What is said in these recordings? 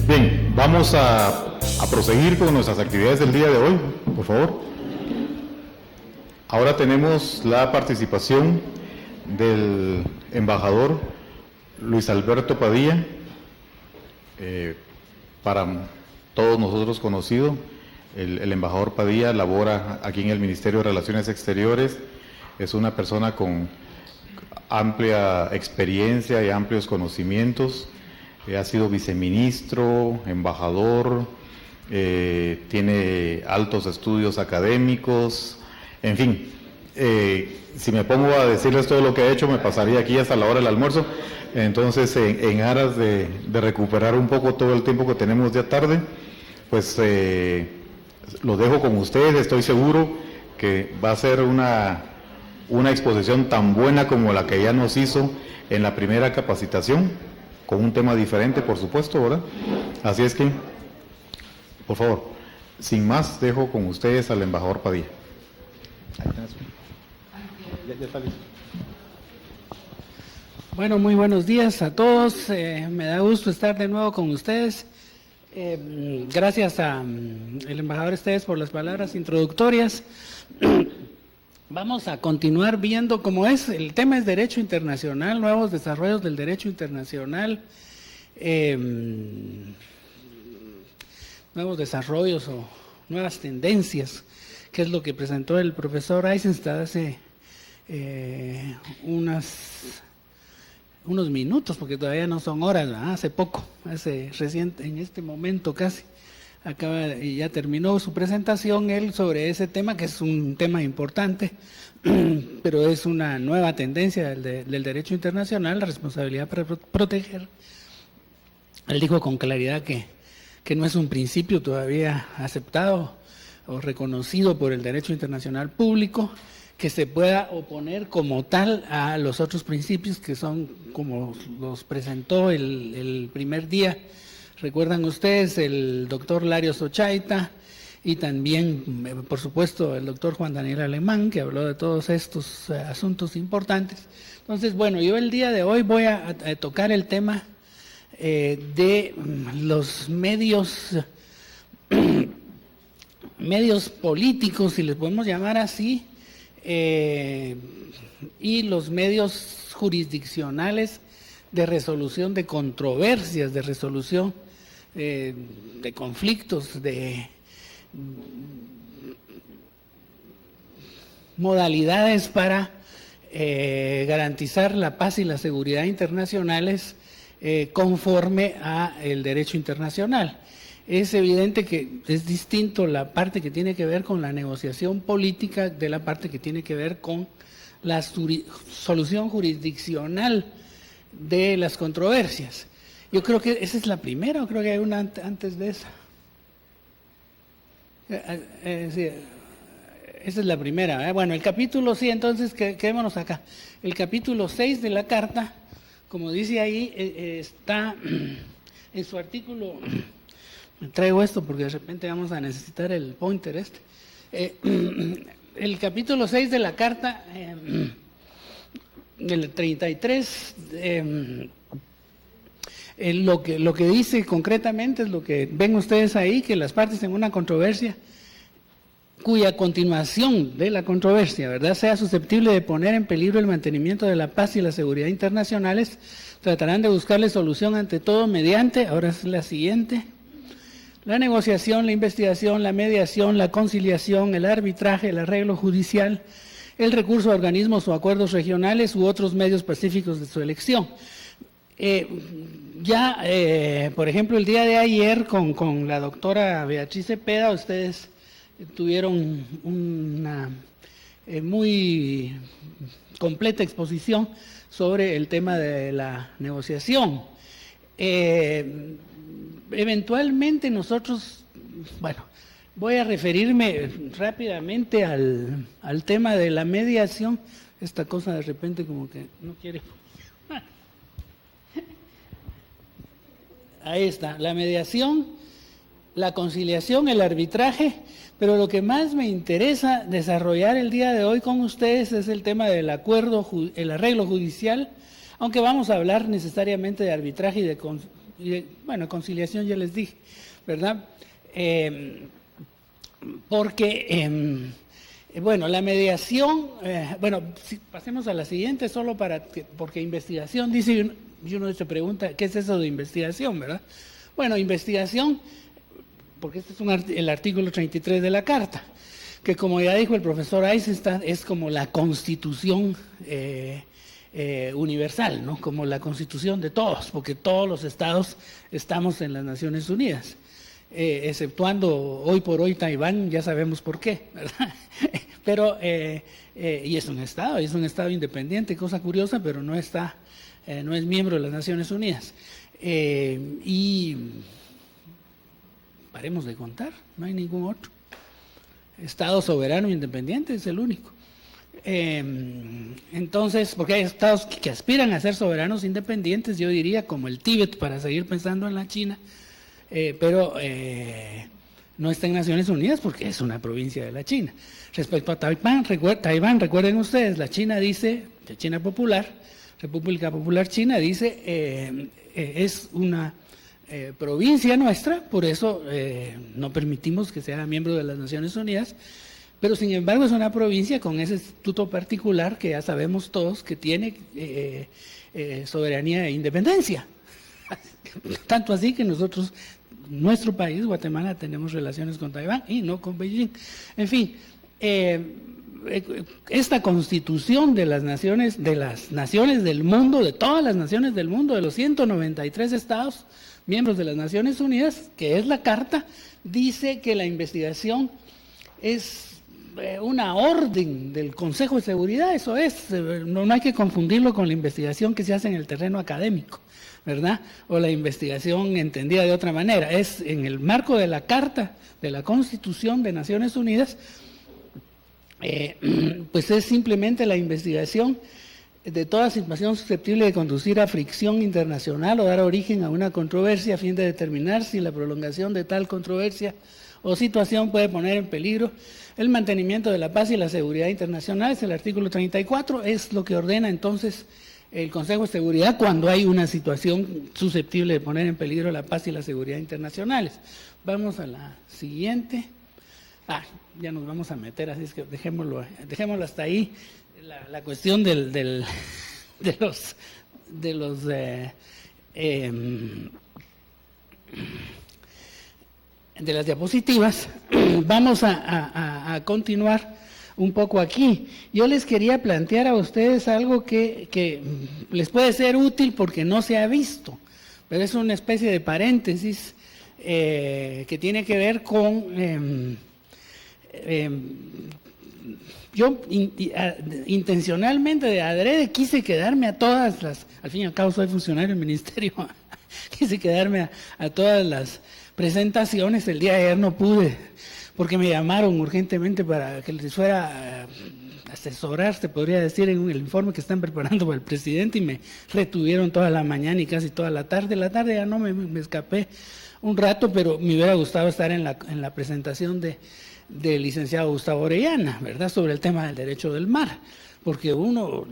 Bien, vamos a proseguir con nuestras actividades del día de hoy, por favor. Ahora tenemos la participación del embajador Luis Alberto Padilla, para todos nosotros conocido. El embajador Padilla labora aquí en el Ministerio de Relaciones Exteriores, es una persona con amplia experiencia y amplios conocimientos, ha sido viceministro, embajador, tiene altos estudios académicos, en fin, si me pongo a decirles todo lo que ha hecho me pasaría aquí hasta la hora del almuerzo. Entonces, en aras de recuperar un poco todo el tiempo que tenemos de tarde, pues lo dejo con ustedes. Estoy seguro que va a ser una exposición tan buena como la que ya nos hizo en la primera capacitación, con un tema diferente, por supuesto, ¿verdad? Así es que, por favor, sin más, dejo con ustedes al embajador Padilla. Bueno, muy buenos días a todos. Me da gusto estar de nuevo con ustedes. Gracias al embajador Esteves por las palabras introductorias. Vamos a continuar viendo cómo es. El tema es derecho internacional, nuevos desarrollos del derecho internacional, nuevos desarrollos o nuevas tendencias, que es lo que presentó el profesor Eisenstadt hace unos minutos, porque todavía no son horas, ¿verdad? Hace poco, hace reciente, en este momento casi, acaba y ya terminó su presentación él sobre ese tema, que es un tema importante, pero es una nueva tendencia del derecho internacional, la responsabilidad para proteger. Él dijo con claridad que no es un principio todavía aceptado o reconocido por el derecho internacional público, que se pueda oponer como tal a los otros principios que son como los presentó el primer día. Recuerdan ustedes el doctor Larios Ochaita y también, por supuesto, el doctor Juan Daniel Alemán, que habló de todos estos asuntos importantes. Entonces, bueno, yo el día de hoy voy a tocar el tema de los medios políticos, si les podemos llamar así, y los medios jurisdiccionales de resolución de controversias, de resolución de conflictos, de modalidades para garantizar la paz y la seguridad internacionales conforme a el derecho internacional. Es evidente que es distinto la parte que tiene que ver con la negociación política de la parte que tiene que ver con la solución jurisdiccional de las controversias. Yo creo que esa es la primera, o creo que hay una antes de esa. Sí, esa es la primera. Bueno, el capítulo, sí, entonces quedémonos acá. El capítulo 6 de la Carta, como dice ahí, está en su artículo. Traigo esto porque de repente vamos a necesitar el pointer este. El capítulo 6 de la Carta, del 33, lo que dice concretamente es lo que ven ustedes ahí, que las partes en una controversia cuya continuación de la controversia, ¿verdad?, sea susceptible de poner en peligro el mantenimiento de la paz y la seguridad internacionales, tratarán de buscarle solución ante todo mediante, ahora es la siguiente, la negociación, la investigación, la mediación, la conciliación, el arbitraje, el arreglo judicial, el recurso a organismos o acuerdos regionales u otros medios pacíficos de su elección. Por ejemplo, el día de ayer con la doctora Beatriz Cepeda, ustedes tuvieron una muy completa exposición sobre el tema de la negociación. Eventualmente nosotros, bueno, voy a referirme rápidamente al tema de la mediación. Esta cosa de repente como que no quiere. Ahí está, la mediación, la conciliación, el arbitraje, pero lo que más me interesa desarrollar el día de hoy con ustedes es el tema del acuerdo, el arreglo judicial, aunque vamos a hablar necesariamente de arbitraje y de bueno, conciliación ya les dije, ¿verdad? Porque, bueno, la mediación, bueno, si pasemos a la siguiente, solo porque investigación, dice, y uno se pregunta, ¿qué es eso de investigación, verdad? Bueno, investigación, porque este es el artículo 33 de la Carta, que como ya dijo el profesor Eisenstadt, es como la constitución universal, ¿no? Como la constitución de todos, porque todos los estados estamos en las Naciones Unidas, exceptuando hoy por hoy Taiwán, ya sabemos por qué, ¿verdad? Pero, y es un estado independiente, cosa curiosa, pero no es miembro de las Naciones Unidas. Y paremos de contar, no hay ningún otro. Estado soberano independiente es el único. Entonces, porque hay estados que aspiran a ser soberanos independientes, yo diría como el Tíbet, para seguir pensando en la China, pero no está en Naciones Unidas porque es una provincia de la China. Respecto a Taiwán, recuerden ustedes, la China dice, la China Popular, República Popular China dice, es una provincia nuestra, por eso no permitimos que sea miembro de las Naciones Unidas, pero sin embargo es una provincia con ese estatuto particular que ya sabemos todos que tiene soberanía e independencia. Tanto así que nosotros, nuestro país, Guatemala, tenemos relaciones con Taiwán y no con Beijing. En fin, esta constitución de las naciones del mundo, de todas las naciones del mundo, de los 193 estados miembros de las Naciones Unidas, que es la Carta, dice que la investigación es una orden del Consejo de Seguridad, eso es, no hay que confundirlo con la investigación que se hace en el terreno académico, ¿verdad? O la investigación entendida de otra manera, es en el marco de la Carta de la Constitución de Naciones Unidas, pues es simplemente la investigación de toda situación susceptible de conducir a fricción internacional o dar origen a una controversia a fin de determinar si la prolongación de tal controversia o situación puede poner en peligro el mantenimiento de la paz y la seguridad internacional. Es el artículo 34, es lo que ordena entonces el Consejo de Seguridad cuando hay una situación susceptible de poner en peligro la paz y la seguridad internacionales. Vamos a la siguiente. Ya nos vamos a meter, así es que dejémoslo hasta ahí. La cuestión de las diapositivas. Vamos a continuar un poco aquí. Yo les quería plantear a ustedes algo que les puede ser útil porque no se ha visto, pero es una especie de paréntesis que tiene que ver con... yo intencionalmente de adrede quise quedarme a todas las, al fin y al cabo soy funcionario del ministerio, quise quedarme a todas las presentaciones. El día de ayer no pude porque me llamaron urgentemente para que les fuera a asesorar, se podría decir, en el informe que están preparando para el presidente, y me retuvieron toda la mañana y casi toda la tarde. La tarde ya no me escapé un rato, pero me hubiera gustado estar en la presentación del licenciado Gustavo Orellana, ¿verdad?, sobre el tema del derecho del mar, porque uno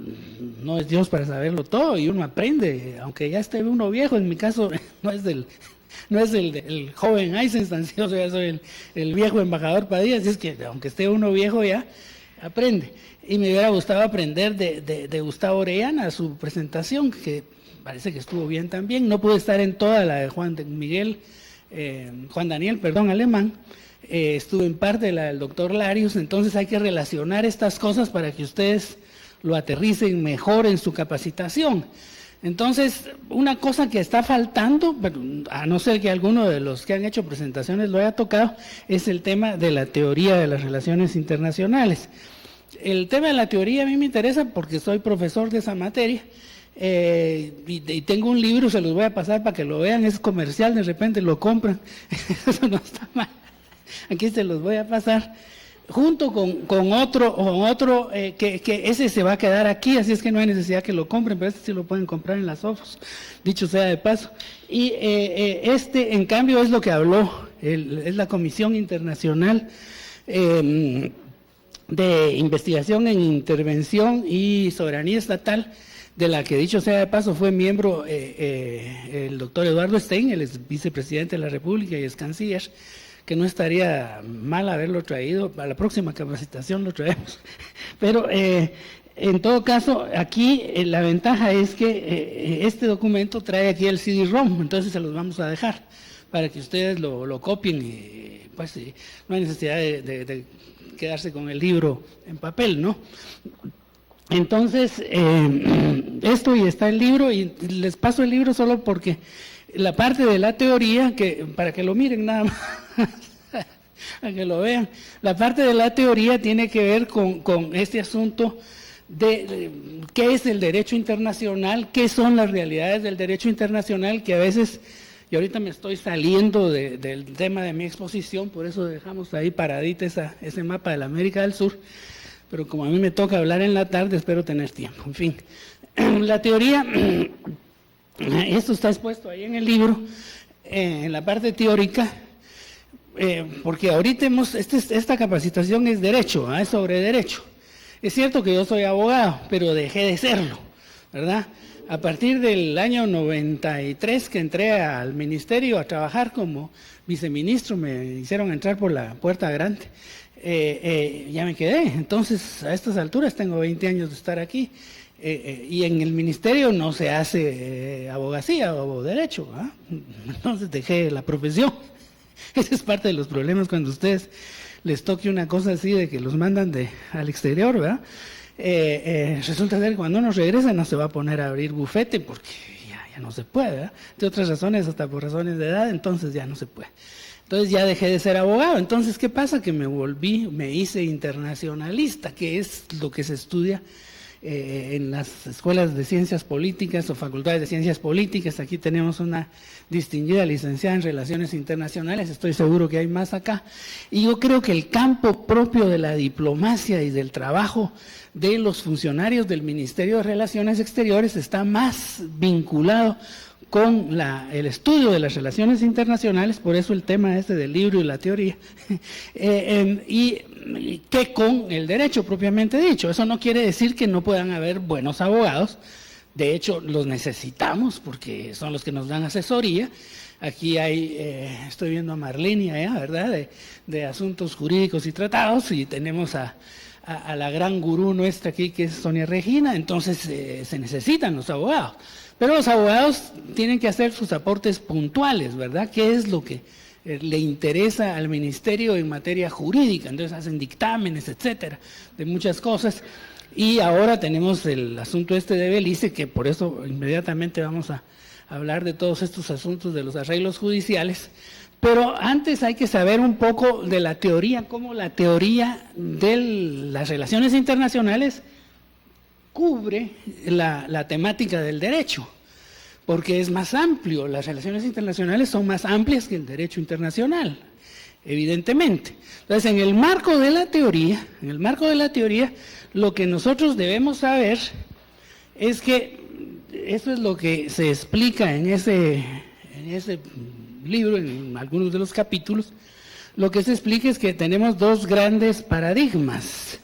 no es Dios para saberlo todo y uno aprende, aunque ya esté uno viejo. En mi caso no es del joven Eisenstadt, yo soy el viejo embajador Padilla, así es que aunque esté uno viejo ya aprende. Y me hubiera gustado aprender de Gustavo Orellana, su presentación, que parece que estuvo bien también. No pude estar en toda la de Juan Daniel Alemán. Estuve en parte de la del doctor Larios. Entonces hay que relacionar estas cosas para que ustedes lo aterricen mejor en su capacitación. Entonces, una cosa que está faltando, a no ser que alguno de los que han hecho presentaciones lo haya tocado, es el tema de la teoría de las relaciones internacionales. El tema de la teoría a mí me interesa porque soy profesor de esa materia, y tengo un libro, se los voy a pasar para que lo vean, es comercial, de repente lo compran, eso no está mal. Aquí se los voy a pasar, junto con otro que ese se va a quedar aquí, así es que no hay necesidad que lo compren, pero este sí lo pueden comprar en las OFOS, dicho sea de paso. Y este, en cambio, es lo que habló, es la Comisión Internacional de Investigación en Intervención y Soberanía Estatal, de la que, dicho sea de paso, fue miembro el doctor Eduardo Stein, él es vicepresidente de la República y es canciller, que no estaría mal haberlo traído, a la próxima capacitación lo traemos. Pero en todo caso, aquí la ventaja es que este documento trae aquí el CD-ROM, entonces se los vamos a dejar para que ustedes lo copien y pues no hay necesidad de quedarse con el libro en papel, ¿no? Entonces, esto y está el libro, y les paso el libro solo porque la parte de la teoría, que para que lo miren nada más, para que lo vean, la parte de la teoría tiene que ver con este asunto de qué es el derecho internacional, qué son las realidades del derecho internacional, que a veces, y ahorita me estoy saliendo del tema de mi exposición, por eso dejamos ahí paradita ese mapa de la América del Sur, pero como a mí me toca hablar en la tarde, espero tener tiempo. En fin, la teoría, esto está expuesto ahí en el libro, en la parte teórica, porque ahorita esta capacitación es derecho, es sobre derecho. Es cierto que yo soy abogado, pero dejé de serlo, ¿verdad? A partir del año 93 que entré al ministerio a trabajar como viceministro, me hicieron entrar por la puerta grande. Ya me quedé, entonces a estas alturas tengo 20 años de estar aquí, y en el ministerio no se hace abogacía o derecho, entonces dejé la profesión. Ese es parte de los problemas cuando a ustedes les toque una cosa así de que los mandan al exterior, ¿verdad? Resulta ser que cuando uno regresa no se va a poner a abrir bufete porque ya no se puede, ¿verdad? De otras razones, hasta por razones de edad, entonces ya no se puede. Entonces ya dejé de ser abogado. Entonces, ¿qué pasa? Que me hice internacionalista, que es lo que se estudia en las escuelas de ciencias políticas o facultades de ciencias políticas. Aquí tenemos una distinguida licenciada en Relaciones Internacionales, estoy seguro que hay más acá. Y yo creo que el campo propio de la diplomacia y del trabajo de los funcionarios del Ministerio de Relaciones Exteriores está más vinculado con el estudio de las relaciones internacionales, por eso el tema del libro y la teoría, y que con el derecho propiamente dicho. Eso no quiere decir que no puedan haber buenos abogados, de hecho los necesitamos porque son los que nos dan asesoría. Aquí estoy viendo a Marlene allá, ¿verdad?, de asuntos jurídicos y tratados, y tenemos a la gran gurú nuestra aquí, que es Sonia Regina. Entonces se necesitan los abogados. Pero los abogados tienen que hacer sus aportes puntuales, ¿verdad? ¿Qué es lo que le interesa al ministerio en materia jurídica? Entonces hacen dictámenes, etcétera, de muchas cosas. Y ahora tenemos el asunto de Belice, que por eso inmediatamente vamos a hablar de todos estos asuntos de los arreglos judiciales. Pero antes hay que saber un poco de la teoría, cómo la teoría de las relaciones internacionales cubre la temática del derecho, porque es más amplio. Las relaciones internacionales son más amplias que el derecho internacional, evidentemente. Entonces, en el marco de la teoría, lo que nosotros debemos saber es que eso es lo que se explica en ese libro, en algunos de los capítulos. Lo que se explica es que tenemos dos grandes paradigmas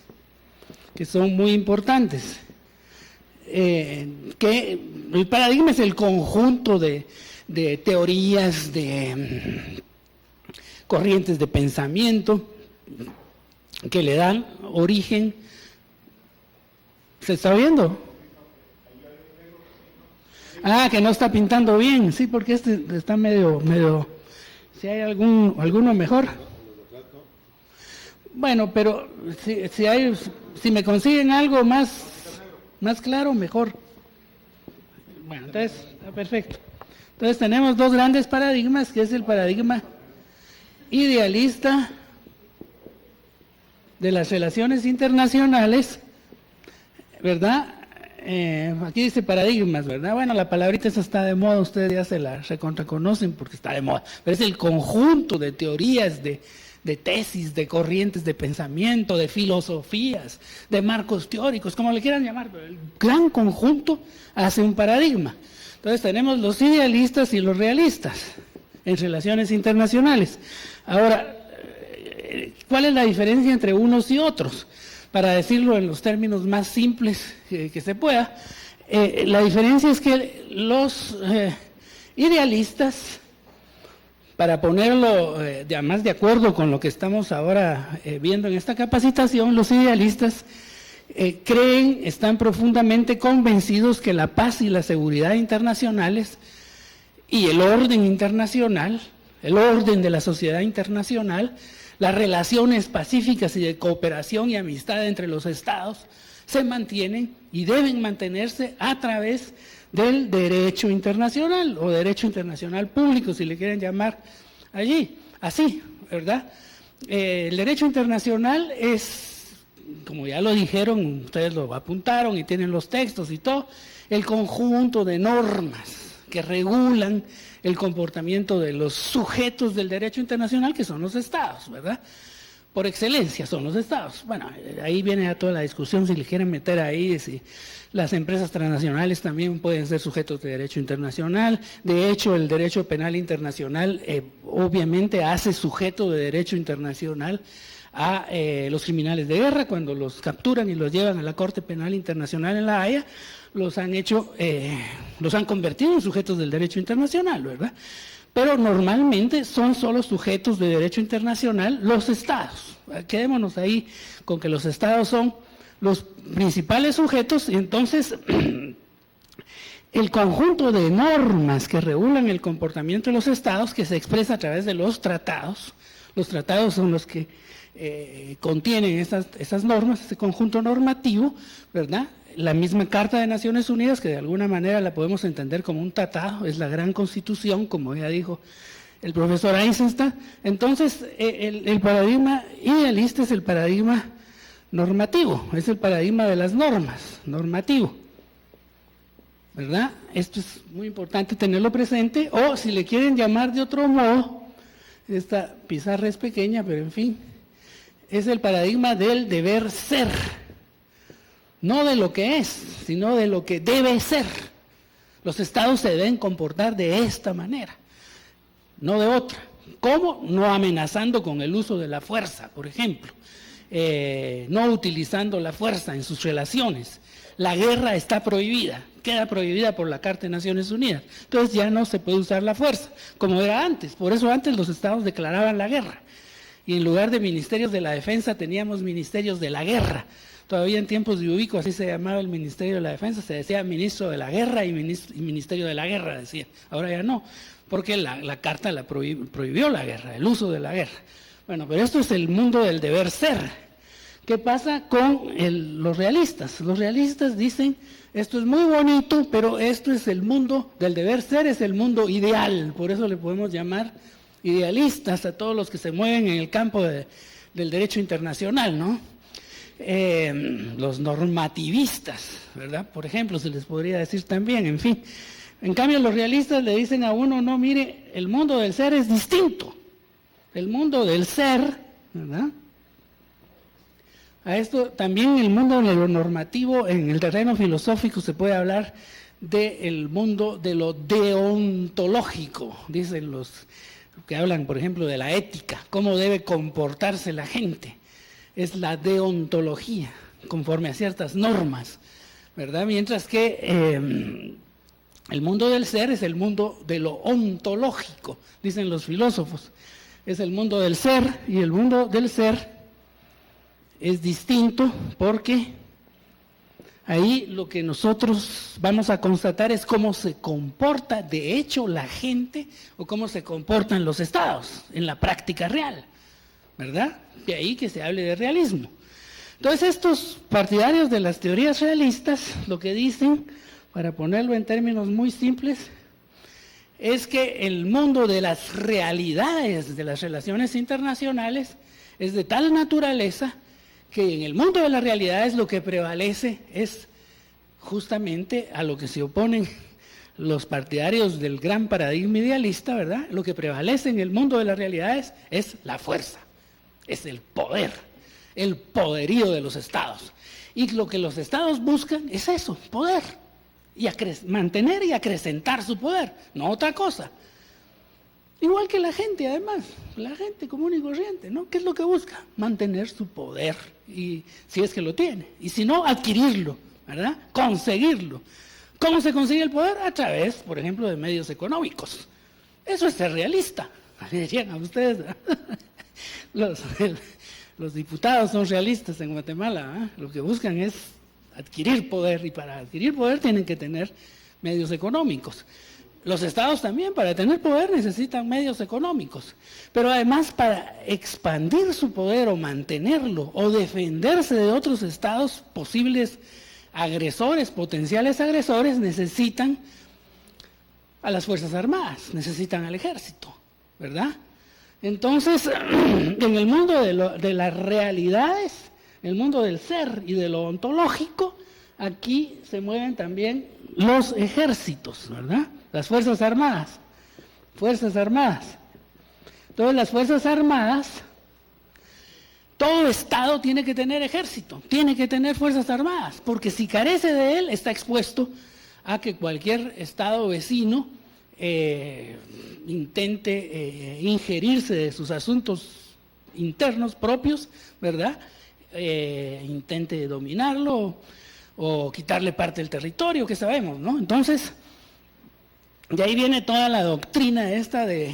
que son muy importantes. Que el paradigma es el conjunto de teorías, de corrientes de pensamiento que le dan origen. ¿Se está viendo? Que no está pintando bien, sí, porque está medio. Si hay alguno mejor. Bueno, pero si me consiguen algo más claro, mejor. Bueno, entonces, está perfecto. Entonces tenemos dos grandes paradigmas, que es el paradigma idealista de las relaciones internacionales, ¿verdad? Aquí dice paradigmas, ¿verdad? Bueno, la palabrita esa está de moda, ustedes ya se la reconocen porque está de moda, pero es el conjunto de teorías, de tesis, de corrientes de pensamiento, de filosofías, de marcos teóricos, como le quieran llamar, pero el gran conjunto hace un paradigma. Entonces tenemos los idealistas y los realistas en relaciones internacionales. Ahora, ¿cuál es la diferencia entre unos y otros? Para decirlo en los términos más simples que se pueda, La diferencia es que los idealistas, para ponerlo más de acuerdo con lo que estamos ahora viendo en esta capacitación, los idealistas creen, están profundamente convencidos que la paz y la seguridad internacionales y el orden internacional, el orden de la sociedad internacional, las relaciones pacíficas y de cooperación y amistad entre los estados se mantienen y deben mantenerse a través del derecho internacional o derecho internacional público, si le quieren llamar allí, así, ¿verdad? El derecho internacional es, como ya lo dijeron, ustedes lo apuntaron y tienen los textos y todo, el conjunto de normas que regulan el comportamiento de los sujetos del derecho internacional, que son los estados, ¿verdad? Por excelencia son los estados. Bueno, ahí viene ya toda la discusión, si le quieren meter ahí, si las empresas transnacionales también pueden ser sujetos de derecho internacional. De hecho, el derecho penal internacional obviamente hace sujeto de derecho internacional a los criminales de guerra. Cuando los capturan y los llevan a la Corte Penal Internacional en La Haya, los han convertido en sujetos del derecho internacional, ¿verdad? Pero normalmente son solo sujetos de derecho internacional los estados. Quedémonos ahí con que los estados son los principales sujetos, y entonces el conjunto de normas que regulan el comportamiento de los estados, que se expresa a través de los tratados son los que contienen esas normas, ese conjunto normativo, ¿verdad? La misma Carta de Naciones Unidas, que de alguna manera la podemos entender como un tratado, es la gran constitución, como ya dijo el profesor Eisenstein. Entonces, el paradigma idealista es el paradigma normativo, es el paradigma de las normas, normativo, ¿verdad? Esto es muy importante tenerlo presente, o si le quieren llamar de otro modo, esta pizarra es pequeña, pero en fin, es el paradigma del deber ser. No de lo que es, sino de lo que debe ser. Los estados se deben comportar de esta manera, no de otra. ¿Cómo? No amenazando con el uso de la fuerza, por ejemplo. No utilizando la fuerza en sus relaciones. La guerra está prohibida, queda prohibida por la Carta de Naciones Unidas. Entonces ya no se puede usar la fuerza, como era antes. Por eso antes los estados declaraban la guerra. Y en lugar de ministerios de la defensa teníamos ministerios de la guerra. Todavía en tiempos de Ubico, así se llamaba el Ministerio de la Defensa, se decía Ministro de la Guerra y Ministerio de la Guerra, decía. Ahora ya no, porque la Carta prohibió la guerra, el uso de la guerra. Bueno, pero esto es el mundo del deber ser. ¿Qué pasa con los realistas? Los realistas dicen, esto es muy bonito, pero esto es el mundo del deber ser, es el mundo ideal. Por eso le podemos llamar idealistas a todos los que se mueven en el campo del derecho internacional, ¿no? Los normativistas, ¿verdad? Por ejemplo, se les podría decir también, en fin. En cambio, los realistas le dicen a uno, no, mire, el mundo del ser es distinto. El mundo del ser, ¿verdad? A esto también el mundo de lo normativo, en el terreno filosófico se puede hablar del mundo de lo deontológico, dicen los que hablan, por ejemplo, de la ética, cómo debe comportarse la gente. Es la deontología, conforme a ciertas normas, ¿verdad? Mientras que el mundo del ser es el mundo de lo ontológico, dicen los filósofos. Es el mundo del ser, y el mundo del ser es distinto porque ahí lo que nosotros vamos a constatar es cómo se comporta de hecho la gente o cómo se comportan los estados en la práctica real, ¿verdad? De ahí que se hable de realismo. Entonces estos partidarios de las teorías realistas lo que dicen, para ponerlo en términos muy simples, es que el mundo de las realidades de las relaciones internacionales es de tal naturaleza que en el mundo de las realidades lo que prevalece es justamente a lo que se oponen los partidarios del gran paradigma idealista, ¿verdad? Lo que prevalece en el mundo de las realidades es la fuerza, es el poder, el poderío de los estados. Y lo que los estados buscan es eso, poder, y mantener y acrecentar su poder, no otra cosa. Igual que la gente, además, la gente común y corriente, ¿no? ¿Qué es lo que busca? Mantener su poder, y si es que lo tiene, y si no, adquirirlo, ¿verdad? Conseguirlo. ¿Cómo se consigue el poder? A través, por ejemplo, de medios económicos. Eso es ser realista. Dirían a ustedes, los diputados son realistas en Guatemala, ¿eh? Lo que buscan es adquirir poder, y para adquirir poder tienen que tener medios económicos. Los estados también, para tener poder, necesitan medios económicos. Pero además, para expandir su poder o mantenerlo o defenderse de otros estados posibles agresores, potenciales agresores, necesitan a las Fuerzas Armadas, necesitan al ejército, ¿verdad? Entonces, en el mundo de las realidades, en el mundo del ser y de lo ontológico, aquí se mueven también los ejércitos, ¿verdad? Las Fuerzas Armadas. Fuerzas Armadas. Entonces, las Fuerzas Armadas, todo Estado tiene que tener ejército, tiene que tener Fuerzas Armadas, porque si carece de él, está expuesto a que cualquier Estado vecino intente ingerirse de sus asuntos internos propios, ¿verdad? Intente dominarlo o quitarle parte del territorio, que sabemos, ¿no? Entonces, de ahí viene toda la doctrina esta de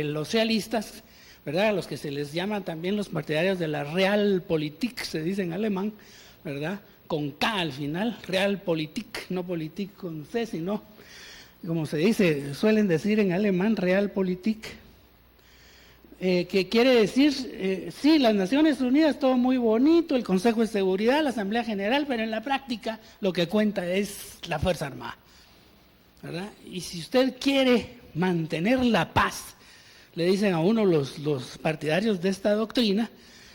los realistas, ¿verdad? A los que se les llama también los partidarios de la Realpolitik, se dice en alemán, ¿verdad? Con K al final, Realpolitik, no Politik con C, sino, como se dice, suelen decir en alemán, Realpolitik, que quiere decir, sí, las Naciones Unidas, todo muy bonito, el Consejo de Seguridad, la Asamblea General, pero en la práctica lo que cuenta es la Fuerza Armada, ¿verdad? Y si usted quiere mantener la paz, le dicen a uno los partidarios de esta doctrina,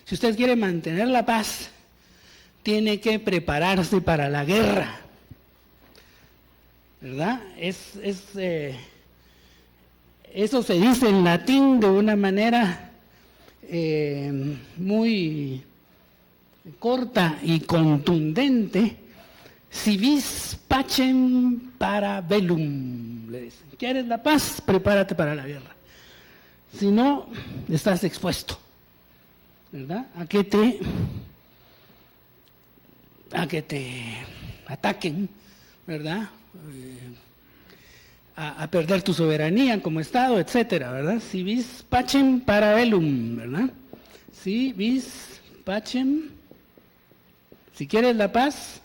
si usted quiere mantener la paz, tiene que prepararse para la guerra, ¿verdad? Eso se dice en latín de una manera muy corta y contundente: si vis pacem para bellum, le dicen. ¿Quieres la paz? Prepárate para la guerra. Si no, estás expuesto, ¿verdad? A que te ataquen, ¿verdad? A perder tu soberanía como Estado, etcétera, ¿verdad? Si vis pacem para bellum, ¿verdad? Si vis pacem, si quieres la paz,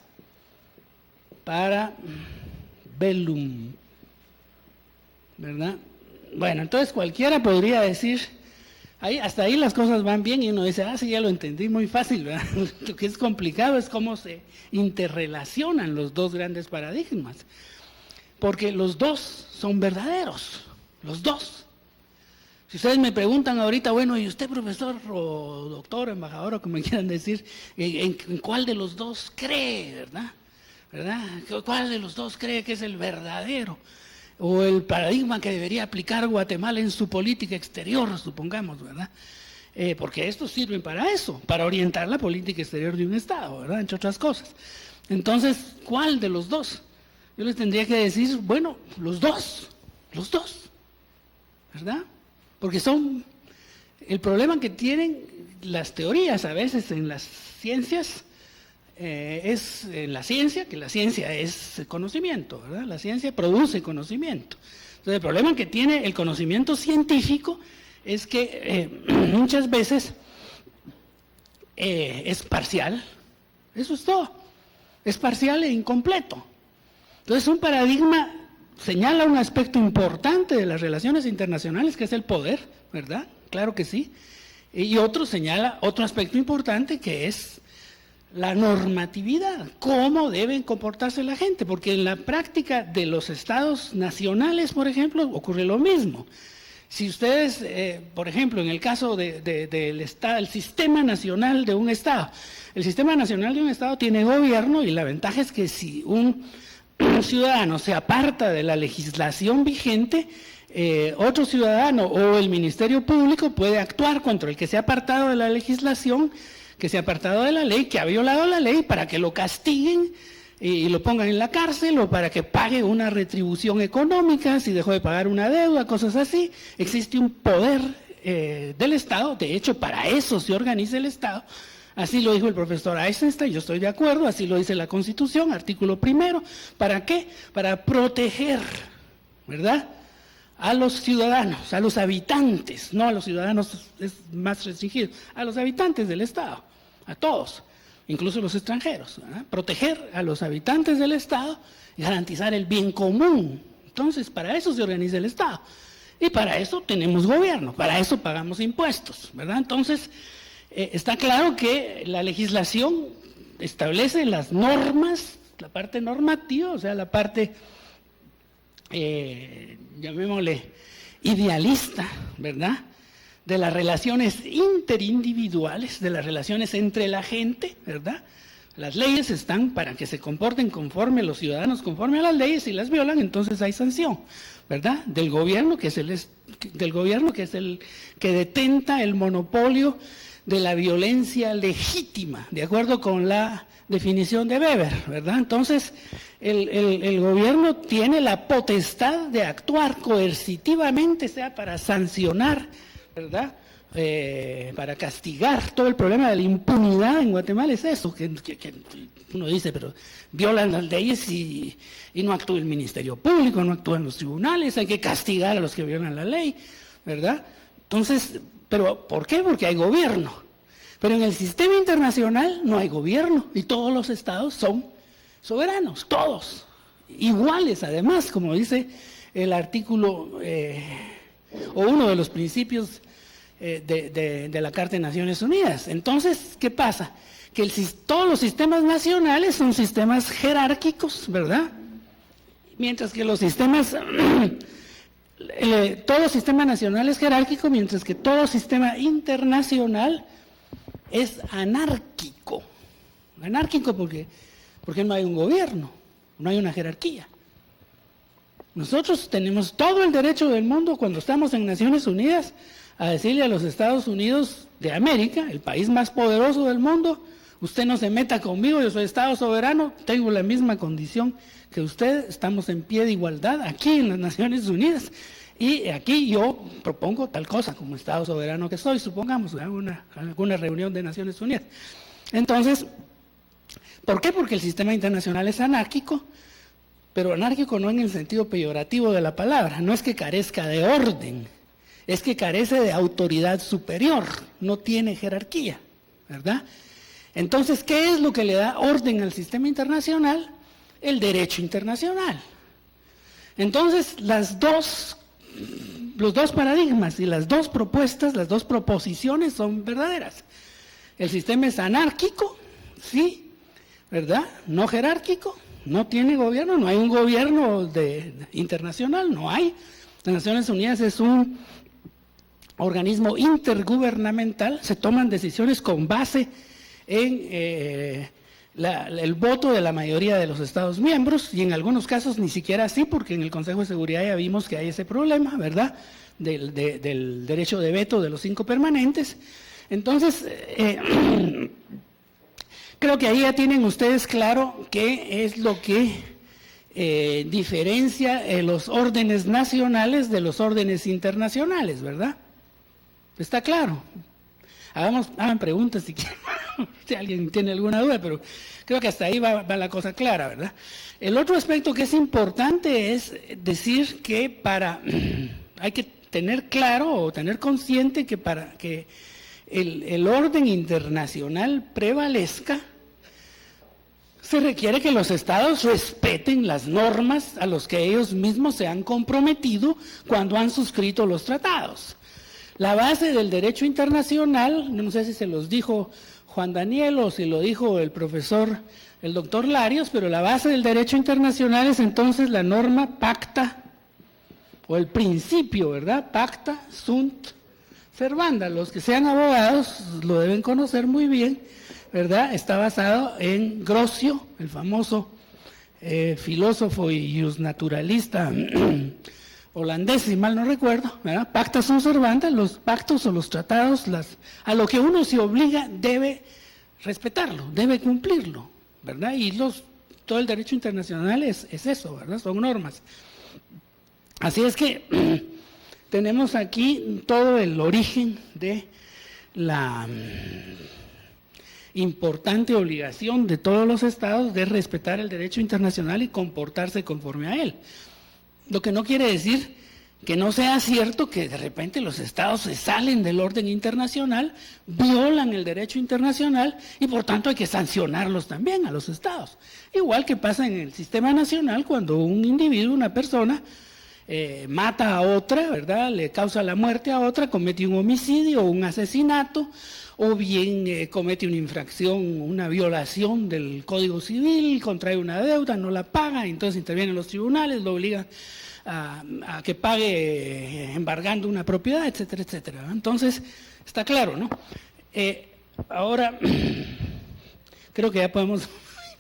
para bellum, ¿verdad? Bueno, entonces cualquiera podría decir, hasta ahí las cosas van bien y uno dice, sí, ya lo entendí muy fácil, ¿verdad? Lo que es complicado es cómo se interrelacionan los dos grandes paradigmas, porque los dos son verdaderos, los dos. Si ustedes me preguntan ahorita, bueno, ¿y usted, profesor o doctor, embajador o como quieran decir, en cuál de los dos cree, ¿verdad? ¿Cuál de los dos cree que es el verdadero? O el paradigma que debería aplicar Guatemala en su política exterior, supongamos, ¿verdad? Porque estos sirven para eso, para orientar la política exterior de un Estado, ¿verdad? Entre otras cosas. Entonces, ¿cuál de los dos? Yo les tendría que decir, bueno, los dos, ¿verdad? Porque son el problema que tienen las teorías a veces en las ciencias, es en la ciencia, que la ciencia es conocimiento, ¿verdad? La ciencia produce conocimiento. Entonces, el problema que tiene el conocimiento científico es que muchas veces es parcial, eso es todo, es parcial e incompleto. Entonces, un paradigma señala un aspecto importante de las relaciones internacionales, que es el poder, ¿verdad? Claro que sí. Y otro señala otro aspecto importante, que es la normatividad, cómo deben comportarse la gente, porque en la práctica de los estados nacionales, por ejemplo, ocurre lo mismo. Si ustedes, por ejemplo, en el caso del estado, el sistema nacional de un estado, el sistema nacional de un estado tiene gobierno, y la ventaja es que si un ciudadano se aparta de la legislación vigente, otro ciudadano o el Ministerio Público puede actuar contra el que se ha apartado de la legislación, que se ha apartado de la ley, que ha violado la ley, para que lo castiguen y lo pongan en la cárcel, o para que pague una retribución económica si dejó de pagar una deuda, cosas así. Existe un poder del Estado, de hecho para eso se organiza el Estado, Así lo dijo el profesor Eisenstein, yo estoy de acuerdo, así lo dice la Constitución, artículo 1. ¿Para qué? Para proteger, ¿verdad?, a los ciudadanos, a los habitantes, no a los ciudadanos es más restringido, a los habitantes del Estado, a todos, incluso los extranjeros, ¿verdad? Proteger a los habitantes del Estado y garantizar el bien común. Entonces, para eso se organiza el Estado. Y para eso tenemos gobierno, para eso pagamos impuestos, ¿verdad? Entonces, está claro que la legislación establece las normas, la parte normativa, o sea, la parte, llamémosle, idealista, ¿verdad?, de las relaciones interindividuales, de las relaciones entre la gente, ¿verdad? Las leyes están para que se comporten conforme los ciudadanos, conforme a las leyes. Si las violan, entonces hay sanción, ¿verdad?, del gobierno, que es el que detenta el monopolio de la violencia legítima, de acuerdo con la definición de Weber, ¿verdad? Entonces, el gobierno tiene la potestad de actuar coercitivamente, sea para sancionar, ¿verdad?, para castigar. Todo el problema de la impunidad en Guatemala es eso, que uno dice, pero violan las leyes y no actúa el Ministerio Público, no actúan los tribunales, hay que castigar a los que violan la ley, ¿verdad? Entonces, ¿pero por qué? Porque hay gobierno. Pero en el sistema internacional no hay gobierno y todos los estados son soberanos, todos, iguales además, como dice el artículo o uno de los principios de la Carta de Naciones Unidas. Entonces, ¿qué pasa? Que todos los sistemas nacionales son sistemas jerárquicos, ¿verdad? Mientras que los sistemas, todo sistema nacional es jerárquico, mientras que todo sistema internacional es anárquico. Anárquico porque no hay un gobierno, no hay una jerarquía. Nosotros tenemos todo el derecho del mundo, cuando estamos en Naciones Unidas, a decirle a los Estados Unidos de América, el país más poderoso del mundo, usted no se meta conmigo, yo soy Estado soberano, tengo la misma condición que usted, estamos en pie de igualdad aquí en las Naciones Unidas, y aquí yo propongo tal cosa como Estado soberano que soy, supongamos, alguna reunión de Naciones Unidas. Entonces, ¿por qué? Porque el sistema internacional es anárquico, pero anárquico no en el sentido peyorativo de la palabra, no es que carezca de orden, es que carece de autoridad superior, no tiene jerarquía, ¿verdad? Entonces, ¿qué es lo que le da orden al sistema internacional? El derecho internacional. Entonces, los dos paradigmas y las dos propuestas, las dos proposiciones son verdaderas. El sistema es anárquico, sí, ¿verdad? No jerárquico, no tiene gobierno, no hay un gobierno internacional, no hay. Las Naciones Unidas es un organismo intergubernamental, se toman decisiones con base en el voto de la mayoría de los Estados miembros, y en algunos casos ni siquiera así, porque en el Consejo de Seguridad ya vimos que hay ese problema, ¿verdad?, del derecho de veto de los 5 permanentes. Entonces, creo que ahí ya tienen ustedes claro qué es lo que diferencia los órdenes nacionales de los órdenes internacionales, ¿verdad? ¿Está claro? Hagan preguntas si quieren, si alguien tiene alguna duda, pero creo que hasta ahí va la cosa clara, ¿verdad? El otro aspecto que es importante es decir que hay que tener claro o tener consciente que para que el orden internacional prevalezca, se requiere que los estados respeten las normas a las que ellos mismos se han comprometido cuando han suscrito los tratados. La base del derecho internacional, no sé si se los dijo Juan Daniel o si lo dijo el doctor Larios, pero la base del derecho internacional es entonces la norma pacta, o el principio, ¿verdad? Pacta sunt servanda. Los que sean abogados lo deben conocer muy bien, ¿verdad? Está basado en Grocio, el famoso filósofo y justnaturalista holandés, si mal no recuerdo, ¿verdad? Pacta sunt servanda, los pactos o los tratados, a lo que uno se obliga debe respetarlo, debe cumplirlo, ¿verdad? Y todo el derecho internacional es eso, ¿verdad? Son normas. Así es que tenemos aquí todo el origen de importante obligación de todos los estados de respetar el derecho internacional y comportarse conforme a él. Lo que no quiere decir que no sea cierto que de repente los estados se salen del orden internacional, violan el derecho internacional y por tanto hay que sancionarlos también a los estados. Igual que pasa en el sistema nacional cuando un individuo, una persona, mata a otra, ¿verdad? Le causa la muerte a otra, comete un homicidio o un asesinato, o bien comete una infracción, una violación del Código Civil, contrae una deuda, no la paga, entonces intervienen los tribunales, lo obligan a que pague embargando una propiedad, etcétera, etcétera. Entonces, está claro, ¿no? Ahora, creo que ya podemos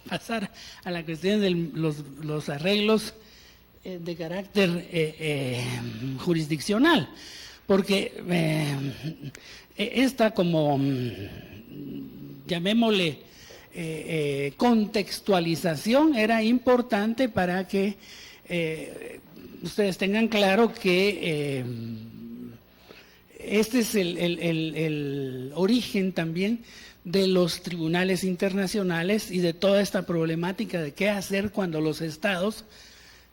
pasar a la cuestión de los arreglos de carácter jurisdiccional, porque esta como, llamémosle, contextualización era importante para que ustedes tengan claro que este es el origen también de los tribunales internacionales y de toda esta problemática de qué hacer cuando los estados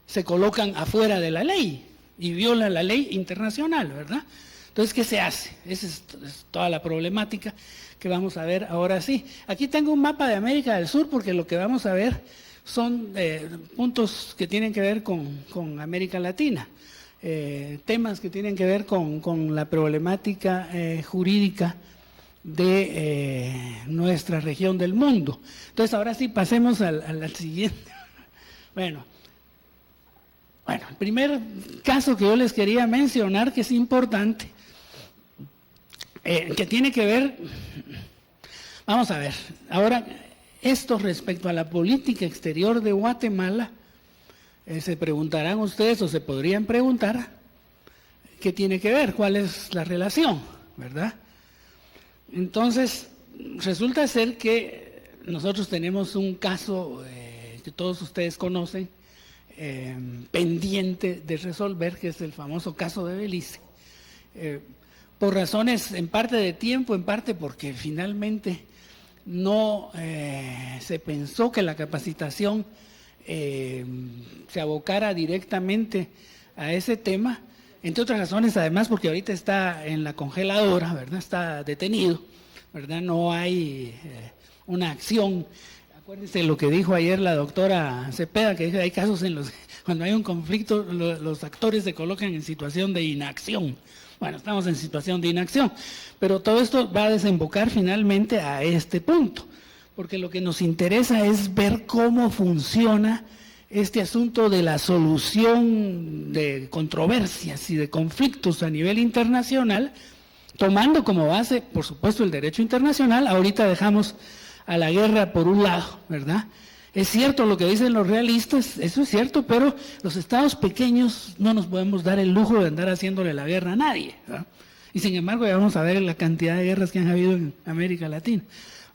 se colocan afuera de la ley y violan la ley internacional, ¿verdad? Entonces, ¿qué se hace? Esa es toda la problemática que vamos a ver ahora sí. Aquí tengo un mapa de América del Sur porque lo que vamos a ver son puntos que tienen que ver con América Latina, temas que tienen que ver con la problemática jurídica de nuestra región del mundo. Entonces, ahora sí, pasemos al siguiente. Bueno, el primer caso que yo les quería mencionar, que es importante, que tiene que ver, vamos a ver, ahora esto respecto a la política exterior de Guatemala, se preguntarán ustedes o se podrían preguntar, ¿qué tiene que ver? ¿Cuál es la relación? ¿Verdad? Entonces, resulta ser que nosotros tenemos un caso que todos ustedes conocen, pendiente de resolver, que es el famoso caso de Belice, por razones en parte de tiempo, en parte porque finalmente no se pensó que la capacitación se abocara directamente a ese tema, entre otras razones, además porque ahorita está en la congeladora, ¿verdad? Está detenido, ¿verdad? No hay una acción. Acuérdense lo que dijo ayer la doctora Cepeda, que hay casos en los que cuando hay un conflicto los actores se colocan en situación de inacción. Bueno, estamos en situación de inacción, pero todo esto va a desembocar finalmente a este punto, porque lo que nos interesa es ver cómo funciona este asunto de la solución de controversias y de conflictos a nivel internacional, tomando como base, por supuesto, el derecho internacional. Ahorita dejamos a la guerra por un lado, ¿verdad? Es cierto lo que dicen los realistas, eso es cierto, pero los estados pequeños no nos podemos dar el lujo de andar haciéndole la guerra a nadie, ¿verdad? Y sin embargo ya vamos a ver la cantidad de guerras que han habido en América Latina,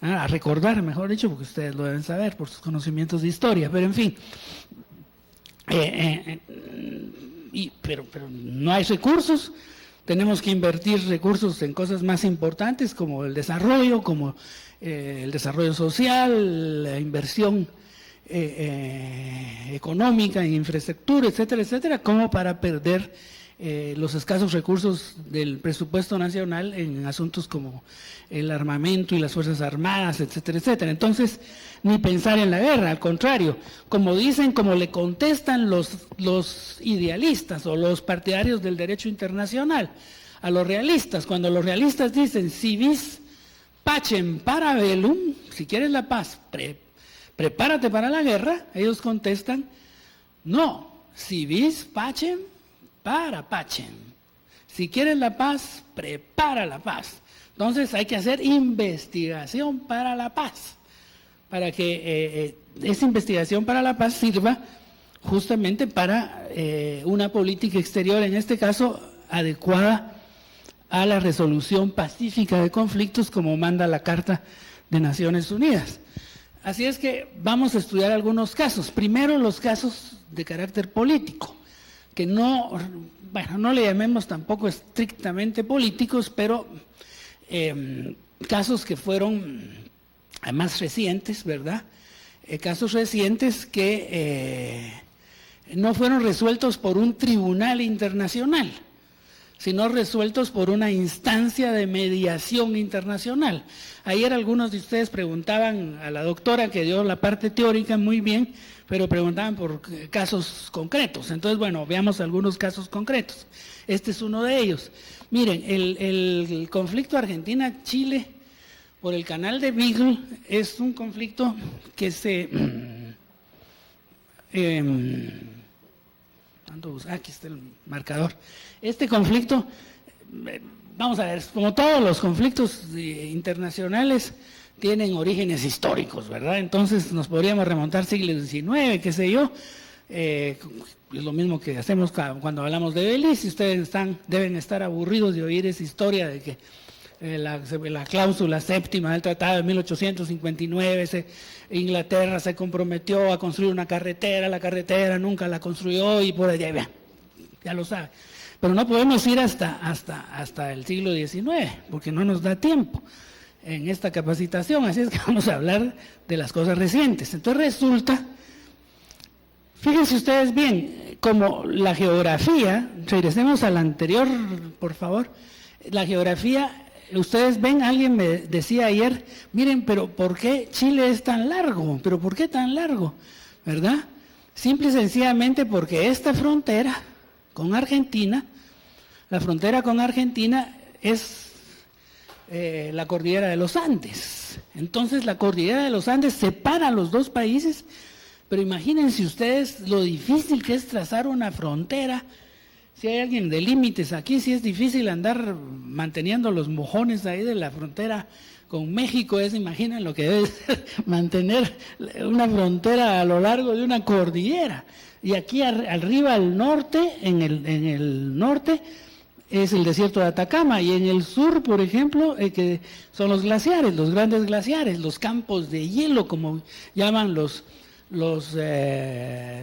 a recordar, mejor dicho, porque ustedes lo deben saber por sus conocimientos de historia, pero en fin, pero no hay recursos. Tenemos que invertir recursos en cosas más importantes como el desarrollo, como el desarrollo social, la inversión económica en infraestructura, etcétera, etcétera, como para perder los escasos recursos del presupuesto nacional en asuntos como el armamento y las Fuerzas Armadas, etcétera, etcétera. Entonces, ni pensar en la guerra, al contrario, como dicen, como le contestan los idealistas o los partidarios del derecho internacional a los realistas, cuando los realistas dicen, si vis pacem para bellum, si quieres la paz, prepárate para la guerra, ellos contestan, no, si vis pacem para pacem, si quieres la paz, prepara la paz. Entonces hay que hacer investigación para la paz, para que esa investigación para la paz sirva justamente para una política exterior, en este caso, adecuada a la resolución pacífica de conflictos como manda la Carta de Naciones Unidas. Así es que vamos a estudiar algunos casos. Primero los casos de carácter político, que no le llamemos tampoco estrictamente políticos, pero casos que fueron más recientes, ¿verdad? Casos recientes que no fueron resueltos por un tribunal internacional, sino resueltos por una instancia de mediación internacional. Ayer algunos de ustedes preguntaban a la doctora, que dio la parte teórica muy bien, pero preguntaban por casos concretos. Entonces, bueno, veamos algunos casos concretos. Este es uno de ellos. Miren, el conflicto Argentina-Chile por el canal de Beagle es un conflicto que se... aquí está el marcador. Este conflicto, vamos a ver, como todos los conflictos internacionales, tienen orígenes históricos, ¿verdad? Entonces nos podríamos remontar siglo XIX, qué sé yo. Es lo mismo que hacemos cuando hablamos de Belice. Ustedes deben estar aburridos de oír esa historia de que la cláusula séptima del Tratado de 1859, Inglaterra se comprometió a construir una carretera, la carretera nunca la construyó y por allá, ya lo sabe. Pero no podemos ir hasta el siglo XIX, porque no nos da tiempo en esta capacitación, así es que vamos a hablar de las cosas recientes. Entonces resulta, fíjense ustedes bien, como la geografía, regresemos a la anterior, por favor, la geografía. Ustedes ven, alguien me decía ayer, miren, pero ¿por qué Chile es tan largo? ¿Pero por qué tan largo? ¿Verdad? Simple y sencillamente porque esta frontera con Argentina, la frontera con Argentina es la cordillera de los Andes. Entonces la cordillera de los Andes separa a los dos países, pero imagínense ustedes lo difícil que es trazar una frontera. Si hay alguien de límites aquí, sí es difícil andar manteniendo los mojones ahí de la frontera con México. Imaginen lo que debe ser mantener una frontera a lo largo de una cordillera. Y aquí arriba al norte, en el norte, es el desierto de Atacama. Y en el sur, por ejemplo, que son los glaciares, los grandes glaciares, los campos de hielo, como llaman los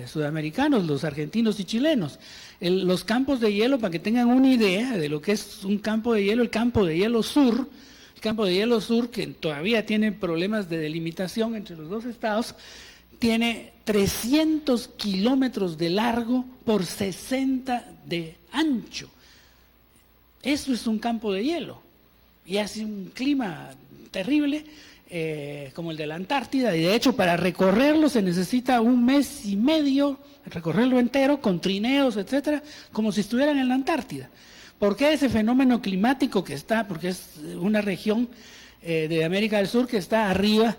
sudamericanos, los argentinos y chilenos. Los campos de hielo, para que tengan una idea de lo que es un campo de hielo, el campo de hielo sur, que todavía tiene problemas de delimitación entre los dos estados, tiene 300 kilómetros de largo por 60 de ancho. Eso es un campo de hielo y hace un clima terrible, como el de la Antártida, y de hecho para recorrerlo se necesita 1 mes y medio, recorrerlo entero con trineos, etcétera, como si estuvieran en la Antártida. ¿Por qué ese fenómeno climático que está? Porque es una región de América del Sur que está arriba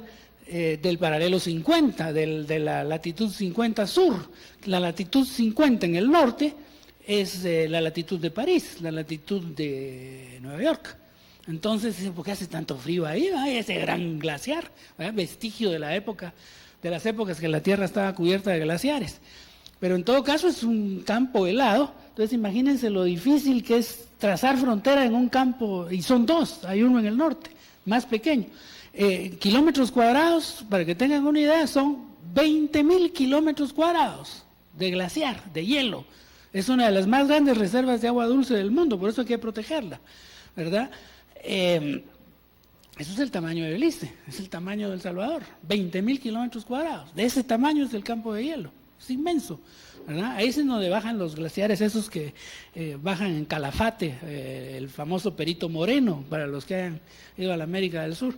del paralelo 50, de la latitud 50 sur. La latitud 50 en el norte es la latitud de París, la latitud de Nueva York. Entonces, ¿por qué hace tanto frío ahí? Hay ese gran glaciar, vestigio de las épocas que la Tierra estaba cubierta de glaciares. Pero en todo caso es un campo helado. Entonces imagínense lo difícil que es trazar frontera en un campo, y son dos, hay uno en el norte, más pequeño. Kilómetros cuadrados, para que tengan una idea, son 20.000 kilómetros cuadrados de glaciar, de hielo. Es una de las más grandes reservas de agua dulce del mundo, por eso hay que protegerla, ¿verdad? Eso es el tamaño de Belice, es el tamaño de El Salvador, 20.000 kilómetros cuadrados. De ese tamaño es el campo de hielo, es inmenso, ¿verdad? Ahí es donde bajan los glaciares esos que bajan en Calafate, el famoso Perito Moreno, para los que hayan ido a la América del Sur,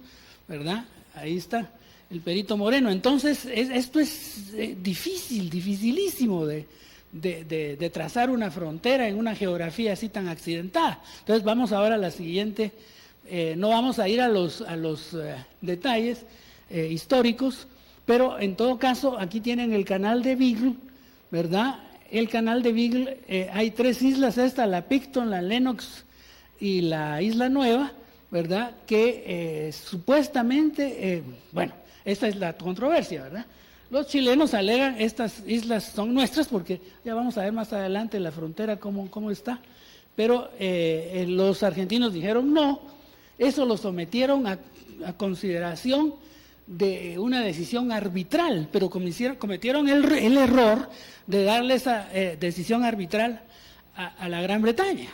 ¿verdad? Ahí está el Perito Moreno. Entonces, esto es dificilísimo de trazar una frontera en una geografía así tan accidentada. Entonces vamos ahora a la siguiente, no vamos a ir a los detalles históricos, pero en todo caso aquí tienen el canal de Beagle, ¿verdad? El canal de Beagle, hay 3 islas, la Picton, la Lennox y la Isla Nueva, ¿verdad? Que supuestamente, bueno, esta es la controversia, ¿verdad? Los chilenos alegan estas islas son nuestras porque ya vamos a ver más adelante la frontera cómo está, pero los argentinos dijeron no, eso lo sometieron a consideración de una decisión arbitral, pero cometieron el error de darle esa decisión arbitral a la Gran Bretaña.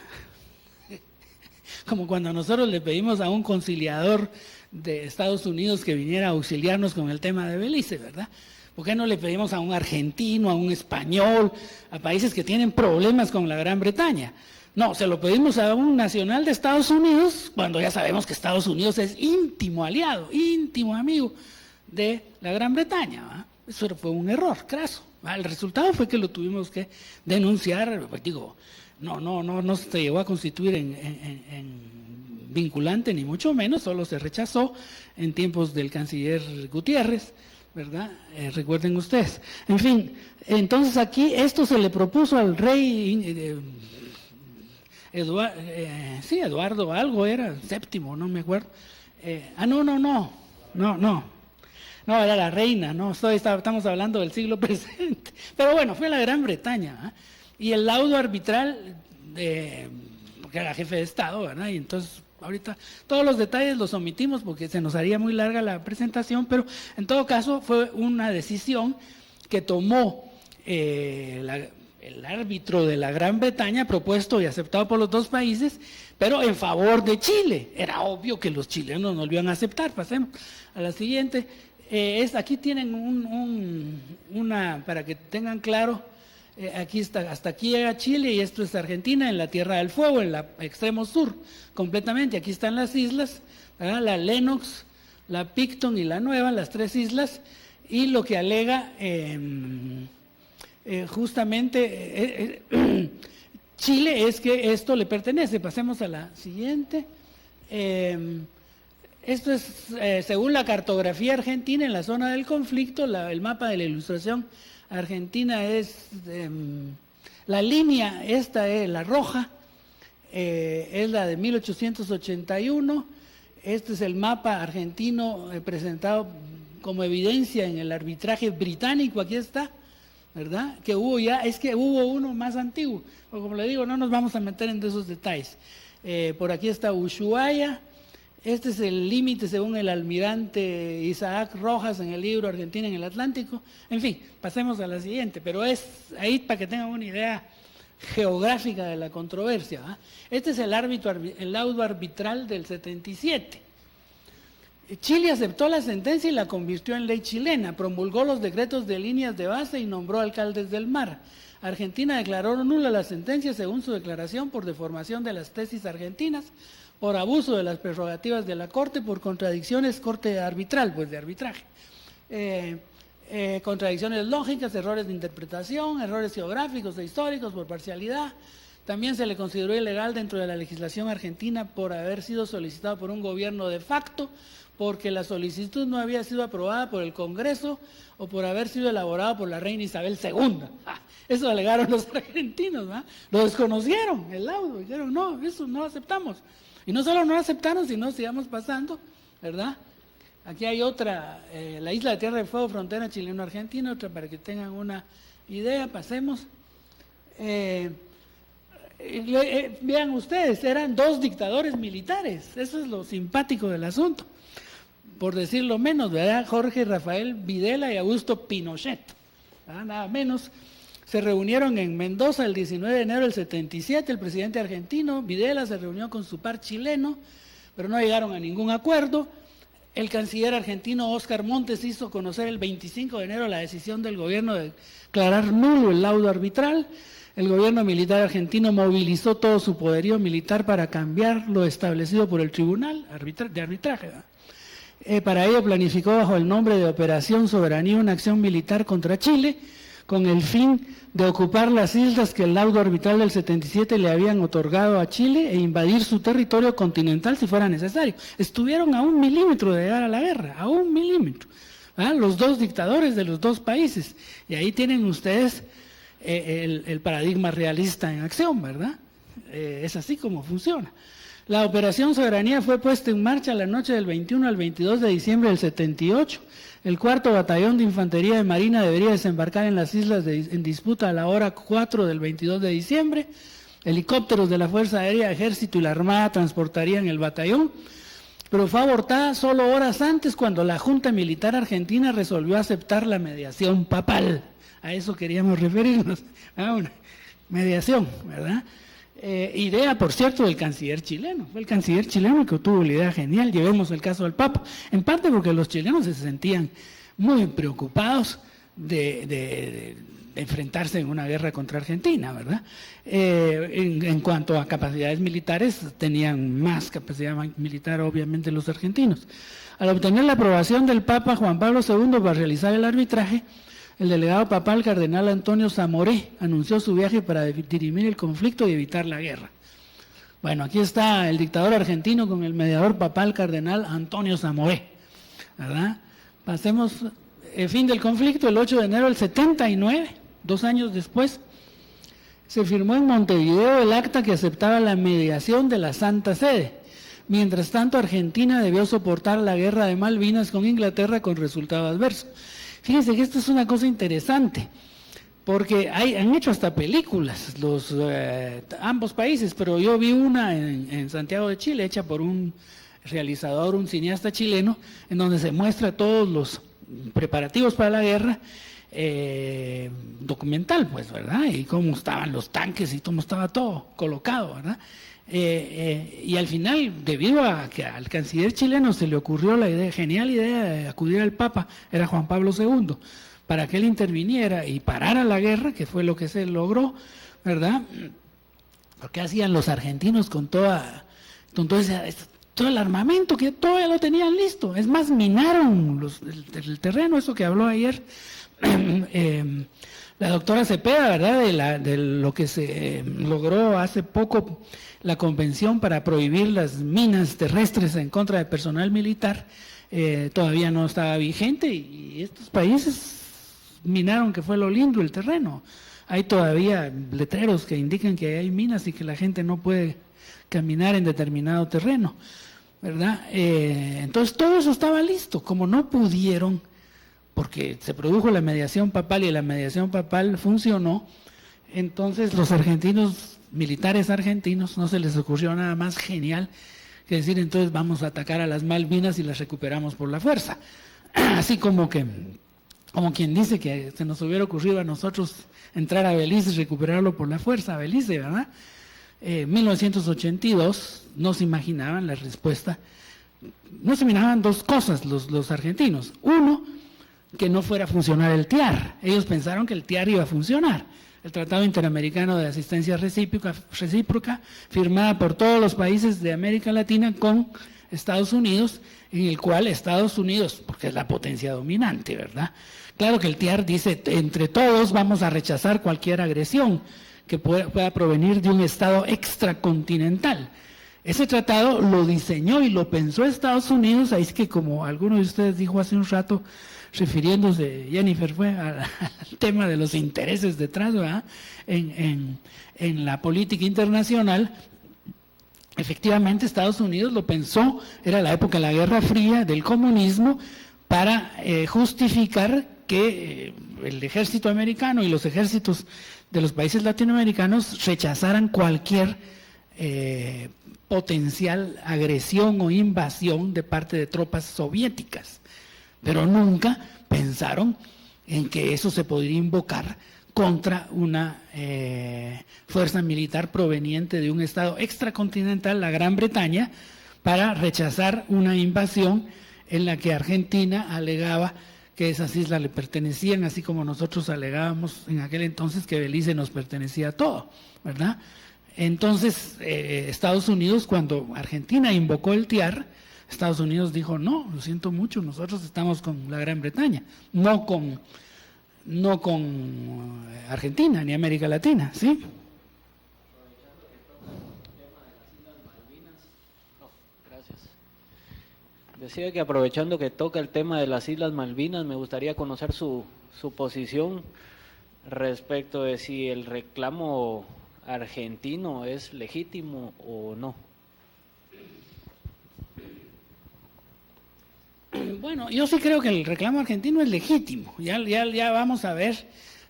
como cuando nosotros le pedimos a un conciliador de Estados Unidos que viniera a auxiliarnos con el tema de Belice, ¿verdad? ¿Por qué no le pedimos a un argentino, a un español, a países que tienen problemas con la Gran Bretaña? No, se lo pedimos a un nacional de Estados Unidos, cuando ya sabemos que Estados Unidos es íntimo aliado, íntimo amigo de la Gran Bretaña, ¿verdad? Eso fue un error, craso. El resultado fue que lo tuvimos que denunciar, pues digo, no se llegó a constituir en vinculante, ni mucho menos, solo se rechazó en tiempos del canciller Gutiérrez, ¿verdad? Recuerden ustedes. En fin, entonces aquí esto se le propuso al rey Eduardo algo era, séptimo, no me acuerdo. No, era la reina, no, estamos hablando del siglo presente. Pero bueno, fue la Gran Bretaña, ¿eh? Y el laudo arbitral, porque era jefe de Estado, ¿verdad? Y entonces, ahorita, todos los detalles los omitimos porque se nos haría muy larga la presentación, pero en todo caso fue una decisión que tomó el árbitro de la Gran Bretaña, propuesto y aceptado por los dos países, pero en favor de Chile. Era obvio que los chilenos no lo iban a aceptar. Pasemos a la siguiente. Aquí tienen una, para que tengan claro, aquí está, hasta aquí llega Chile y esto es Argentina en la Tierra del Fuego, en el extremo sur, completamente. Aquí están las islas, ¿verdad? La Lennox, la Picton y la Nueva, las tres islas, y lo que alega justamente Chile es que esto le pertenece. Pasemos a la siguiente. Esto es, según la cartografía argentina, en la zona del conflicto, el mapa de la Ilustración argentina es, la línea esta es la roja, es la de 1881, este es el mapa argentino presentado como evidencia en el arbitraje británico, aquí está, ¿verdad? Que hubo ya, es que hubo uno más antiguo, pero como le digo, no nos vamos a meter en esos detalles. Por aquí está Ushuaia. Este es el límite según el almirante Isaac Rojas en el libro Argentina en el Atlántico. En fin, pasemos a la siguiente, pero es ahí para que tengan una idea geográfica de la controversia, ¿eh? Este es el laudo arbitral del 77. Chile aceptó la sentencia y la convirtió en ley chilena, promulgó los decretos de líneas de base y nombró alcaldes del mar. Argentina declaró nula la sentencia según su declaración por deformación de las tesis argentinas, por abuso de las prerrogativas de la Corte, por contradicciones, Corte arbitral, pues de arbitraje, contradicciones lógicas, errores de interpretación, errores geográficos e históricos, por parcialidad. También se le consideró ilegal dentro de la legislación argentina por haber sido solicitado por un gobierno de facto, porque la solicitud no había sido aprobada por el Congreso o por haber sido elaborado por la reina Isabel II. Eso alegaron los argentinos, ¿verdad? Lo desconocieron, el laudo, dijeron, no, eso no lo aceptamos. Y no solo no aceptaron, sino sigamos pasando, ¿verdad? Aquí hay otra, la isla de Tierra del Fuego, frontera chileno-argentina, otra para que tengan una idea, pasemos. Vean ustedes, eran dos dictadores militares, eso es lo simpático del asunto, por decirlo menos, ¿verdad? Jorge Rafael Videla y Augusto Pinochet, ¿verdad? Nada menos. Se reunieron en Mendoza el 19 de enero del 77, el presidente argentino, Videla, se reunió con su par chileno, pero no llegaron a ningún acuerdo. El canciller argentino Óscar Montes hizo conocer el 25 de enero la decisión del gobierno de declarar nulo el laudo arbitral. El gobierno militar argentino movilizó todo su poderío militar para cambiar lo establecido por el Tribunal de Arbitraje. Para ello planificó bajo el nombre de Operación Soberanía una acción militar contra Chile, con el fin de ocupar las islas que el laudo arbitral del 77 le habían otorgado a Chile e invadir su territorio continental si fuera necesario. Estuvieron a 1 milímetro de llegar a la guerra, a 1 milímetro. Los dos dictadores de los dos países. Y ahí tienen ustedes el paradigma realista en acción, ¿verdad? Es así como funciona. La Operación Soberanía fue puesta en marcha la noche del 21 al 22 de diciembre del 78. El 4º Batallón de Infantería de Marina debería desembarcar en las islas en disputa a la hora 4 del 22 de diciembre. Helicópteros de la Fuerza Aérea, Ejército y la Armada transportarían el batallón, pero fue abortada solo horas antes cuando la Junta Militar Argentina resolvió aceptar la mediación papal. A eso queríamos referirnos, a una mediación, ¿verdad? Idea, por cierto, del canciller chileno. Fue el canciller chileno que tuvo la idea genial, llevemos el caso del Papa. En parte porque los chilenos se sentían muy preocupados de enfrentarse en una guerra contra Argentina, ¿verdad? En cuanto a capacidades militares, tenían más capacidad militar, obviamente, los argentinos. Al obtener la aprobación del Papa Juan Pablo II para realizar el arbitraje, el delegado papal cardenal Antonio Zamoré anunció su viaje para dirimir el conflicto y evitar la guerra. Bueno, aquí está el dictador argentino con el mediador papal cardenal Antonio Zamoré, ¿verdad? Pasemos, el fin del conflicto, el 8 de enero del 79, 2 años después, se firmó en Montevideo el acta que aceptaba la mediación de la Santa Sede. Mientras tanto, Argentina debió soportar la guerra de Malvinas con Inglaterra con resultado adverso. Fíjense que esto es una cosa interesante, porque han hecho hasta películas ambos países, pero yo vi una en Santiago de Chile, hecha por un realizador, un cineasta chileno, en donde se muestra todos los preparativos para la guerra, documental, pues, ¿verdad? Y cómo estaban los tanques y cómo estaba todo colocado, ¿verdad? Y al final, debido a que al canciller chileno se le ocurrió la genial idea de acudir al Papa, era Juan Pablo II, para que él interviniera y parara la guerra, que fue lo que se logró, ¿verdad? Porque hacían los argentinos con todo el armamento, que todavía lo tenían listo. Es más, minaron el terreno, eso que habló ayer la doctora Cepeda, ¿verdad? De lo que se logró hace poco, la convención para prohibir las minas terrestres en contra de personal militar, todavía no estaba vigente, y estos países minaron, que fue lo lindo, el terreno. Hay todavía letreros que indican que hay minas y que la gente no puede caminar en determinado terreno, ¿verdad? Entonces todo eso estaba listo. Como no pudieron, porque se produjo la mediación papal y la mediación papal funcionó, entonces los militares argentinos, no se les ocurrió nada más genial que decir, entonces vamos a atacar a las Malvinas y las recuperamos por la fuerza. Así como quien dice que se nos hubiera ocurrido a nosotros entrar a Belice y recuperarlo por la fuerza, a Belice, ¿verdad? 1982 no se imaginaban la respuesta, no se imaginaban dos cosas los argentinos. Uno, que no fuera a funcionar el TIAR. Ellos pensaron que el TIAR iba a funcionar, el Tratado Interamericano de Asistencia Recíproca, firmada por todos los países de América Latina con Estados Unidos, en el cual Estados Unidos, porque es la potencia dominante, ¿verdad? Claro que el TIAR dice, entre todos vamos a rechazar cualquier agresión que pueda provenir de un Estado extracontinental. Ese tratado lo diseñó y lo pensó Estados Unidos, ahí es que, como alguno de ustedes dijo hace un rato, refiriéndose, Jennifer, fue al tema de los intereses detrás, ¿verdad? En la política internacional. Efectivamente, Estados Unidos lo pensó, era la época de la Guerra Fría, del comunismo, para justificar que el ejército americano y los ejércitos de los países latinoamericanos rechazaran cualquier potencial agresión o invasión de parte de tropas soviéticas. Pero nunca pensaron en que eso se podría invocar contra una fuerza militar proveniente de un estado extracontinental, la Gran Bretaña, para rechazar una invasión en la que Argentina alegaba que esas islas le pertenecían, así como nosotros alegábamos en aquel entonces que Belice nos pertenecía todo, ¿verdad? Entonces, Estados Unidos, cuando Argentina invocó el TIAR, Estados Unidos dijo, no, lo siento mucho, nosotros estamos con la Gran Bretaña, no con Argentina ni América Latina, ¿sí? Decía que aprovechando que toca el tema de las Islas Malvinas, me gustaría conocer su posición respecto de si el reclamo argentino es legítimo o no. Bueno, yo sí creo que el reclamo argentino es legítimo. Ya vamos a ver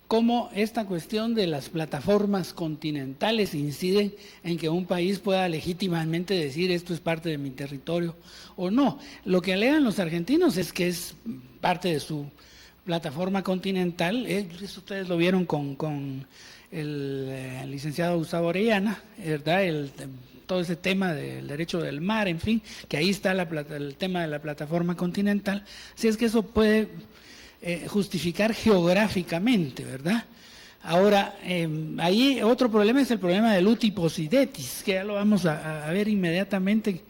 cómo esta cuestión de las plataformas continentales incide en que un país pueda legítimamente decir esto es parte de mi territorio o no. Lo que alegan los argentinos es que es parte de su plataforma continental. Eso ustedes lo vieron con licenciado Gustavo Orellana, ¿verdad? Todo ese tema del derecho del mar, en fin, que ahí está el tema de la plataforma continental, si es que eso puede justificar geográficamente, ¿verdad? Ahora, ahí otro problema es el problema del uti possidetis, que ya lo vamos a ver inmediatamente,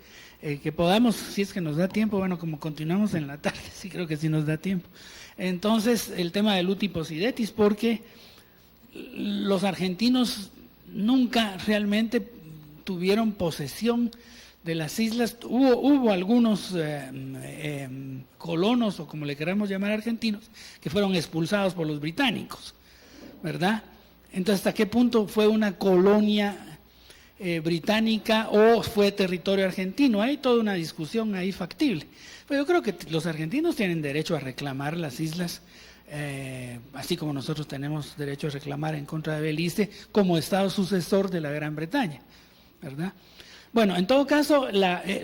que podamos, si es que nos da tiempo, bueno, como continuamos en la tarde, sí creo que sí nos da tiempo. Entonces, el tema del uti possidetis, porque los argentinos nunca realmente tuvieron posesión de las islas. Hubo algunos colonos, o como le queramos llamar, argentinos, que fueron expulsados por los británicos, ¿verdad? Entonces, ¿hasta qué punto fue una colonia británica o fue territorio argentino? Hay toda una discusión ahí factible. Pero yo creo que los argentinos tienen derecho a reclamar las islas, así como nosotros tenemos derecho a reclamar en contra de Belice como Estado sucesor de la Gran Bretaña, ¿verdad? Bueno, en todo caso,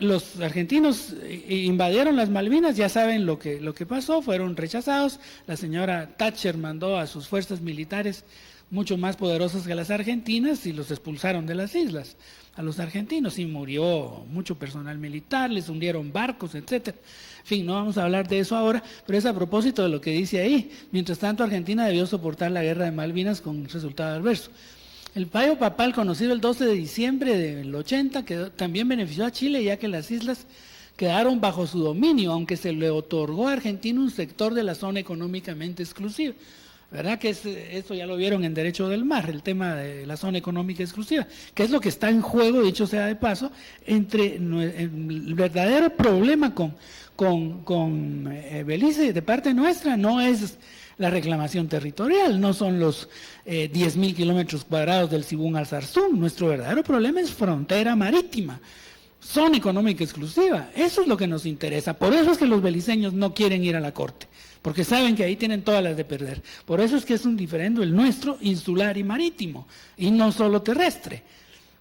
los argentinos invadieron las Malvinas, ya saben lo que pasó, fueron rechazados. La señora Thatcher mandó a sus fuerzas militares mucho más poderosas que las argentinas y los expulsaron de las islas a los argentinos, y murió mucho personal militar, les hundieron barcos, etcétera. En fin, no vamos a hablar de eso ahora, pero es a propósito de lo que dice ahí. Mientras tanto, Argentina debió soportar la guerra de Malvinas con resultado adverso. El fallo papal, conocido el 12 de diciembre del 80, que también benefició a Chile, ya que las islas quedaron bajo su dominio, aunque se le otorgó a Argentina un sector de la zona económicamente exclusiva. ¿Verdad que eso ya lo vieron en Derecho del Mar, el tema de la zona económica exclusiva? Que es lo que está en juego, dicho sea de paso, entre el verdadero problema con Belice de parte nuestra no es la reclamación territorial, no son los 10.000 kilómetros cuadrados del Sibún al Zarzún. Nuestro verdadero problema es frontera marítima, zona económica exclusiva. Eso es lo que nos interesa. Por eso es que los beliceños no quieren ir a la corte, porque saben que ahí tienen todas las de perder. Por eso es que es un diferendo el nuestro, insular y marítimo, y no solo terrestre.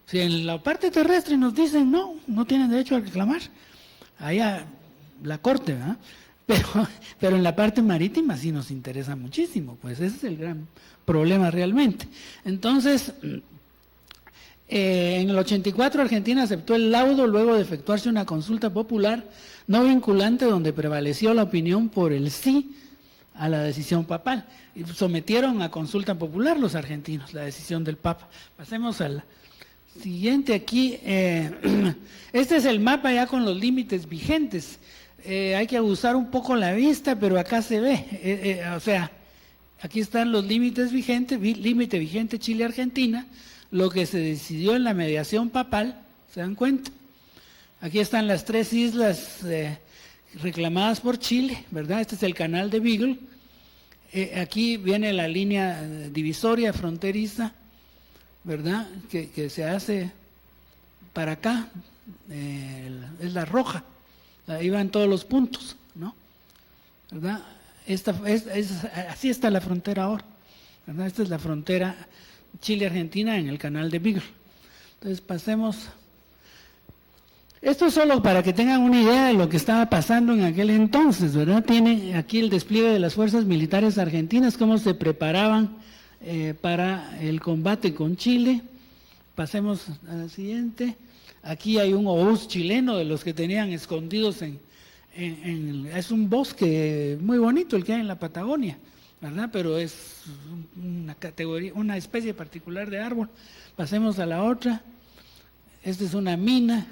Si en la parte terrestre nos dicen no tienen derecho a reclamar, allá la corte, ¿verdad? Pero en la parte marítima sí nos interesa muchísimo, pues ese es el gran problema realmente. Entonces, en el 84 Argentina aceptó el laudo luego de efectuarse una consulta popular no vinculante donde prevaleció la opinión por el sí a la decisión papal. Y sometieron a consulta popular los argentinos la decisión del Papa. Pasemos al siguiente aquí. Este es el mapa ya con los límites vigentes. Hay que abusar un poco la vista, pero acá se ve. O sea, aquí están los límites vigentes, límite vigente Chile-Argentina, lo que se decidió en la mediación papal, ¿se dan cuenta? Aquí están las tres islas reclamadas por Chile, ¿verdad? Este es el canal de Beagle. Aquí viene la línea divisoria fronteriza, ¿verdad? Que se hace para acá, es la roja, ahí van todos los puntos, ¿no? ¿Verdad? Así está la frontera ahora, ¿verdad? Esta es la frontera Chile-Argentina en el canal de Beagle. Entonces pasemos. Esto es solo para que tengan una idea de lo que estaba pasando en aquel entonces, ¿verdad? Tiene aquí el despliegue de las fuerzas militares argentinas, cómo se preparaban para el combate con Chile. Pasemos a la siguiente. Aquí hay un obús chileno de los que tenían escondidos es un bosque muy bonito el que hay en la Patagonia, ¿verdad? Pero es una categoría, una especie particular de árbol. Pasemos a la otra. Esta es una mina.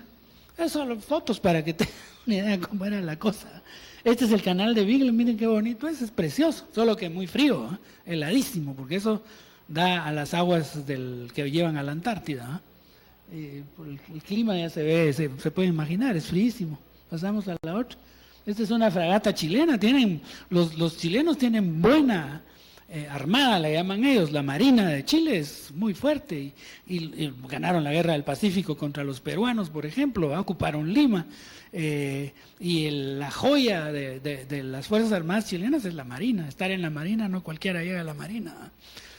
Es solo fotos para que tengan una idea de cómo era la cosa. Este es el canal de Beagle, miren qué bonito es precioso, solo que muy frío, heladísimo, porque eso da a las aguas que llevan a la Antártida. El clima ya se ve, se puede imaginar, es fríísimo. Pasamos a la otra. Esta es una fragata chilena, los chilenos tienen buena armada, la llaman ellos. La Marina de Chile es muy fuerte y ganaron la guerra del Pacífico contra los peruanos, por ejemplo, ocuparon Lima. Y la joya de las Fuerzas Armadas chilenas es la Marina. Estar en la Marina, no cualquiera llega a la Marina.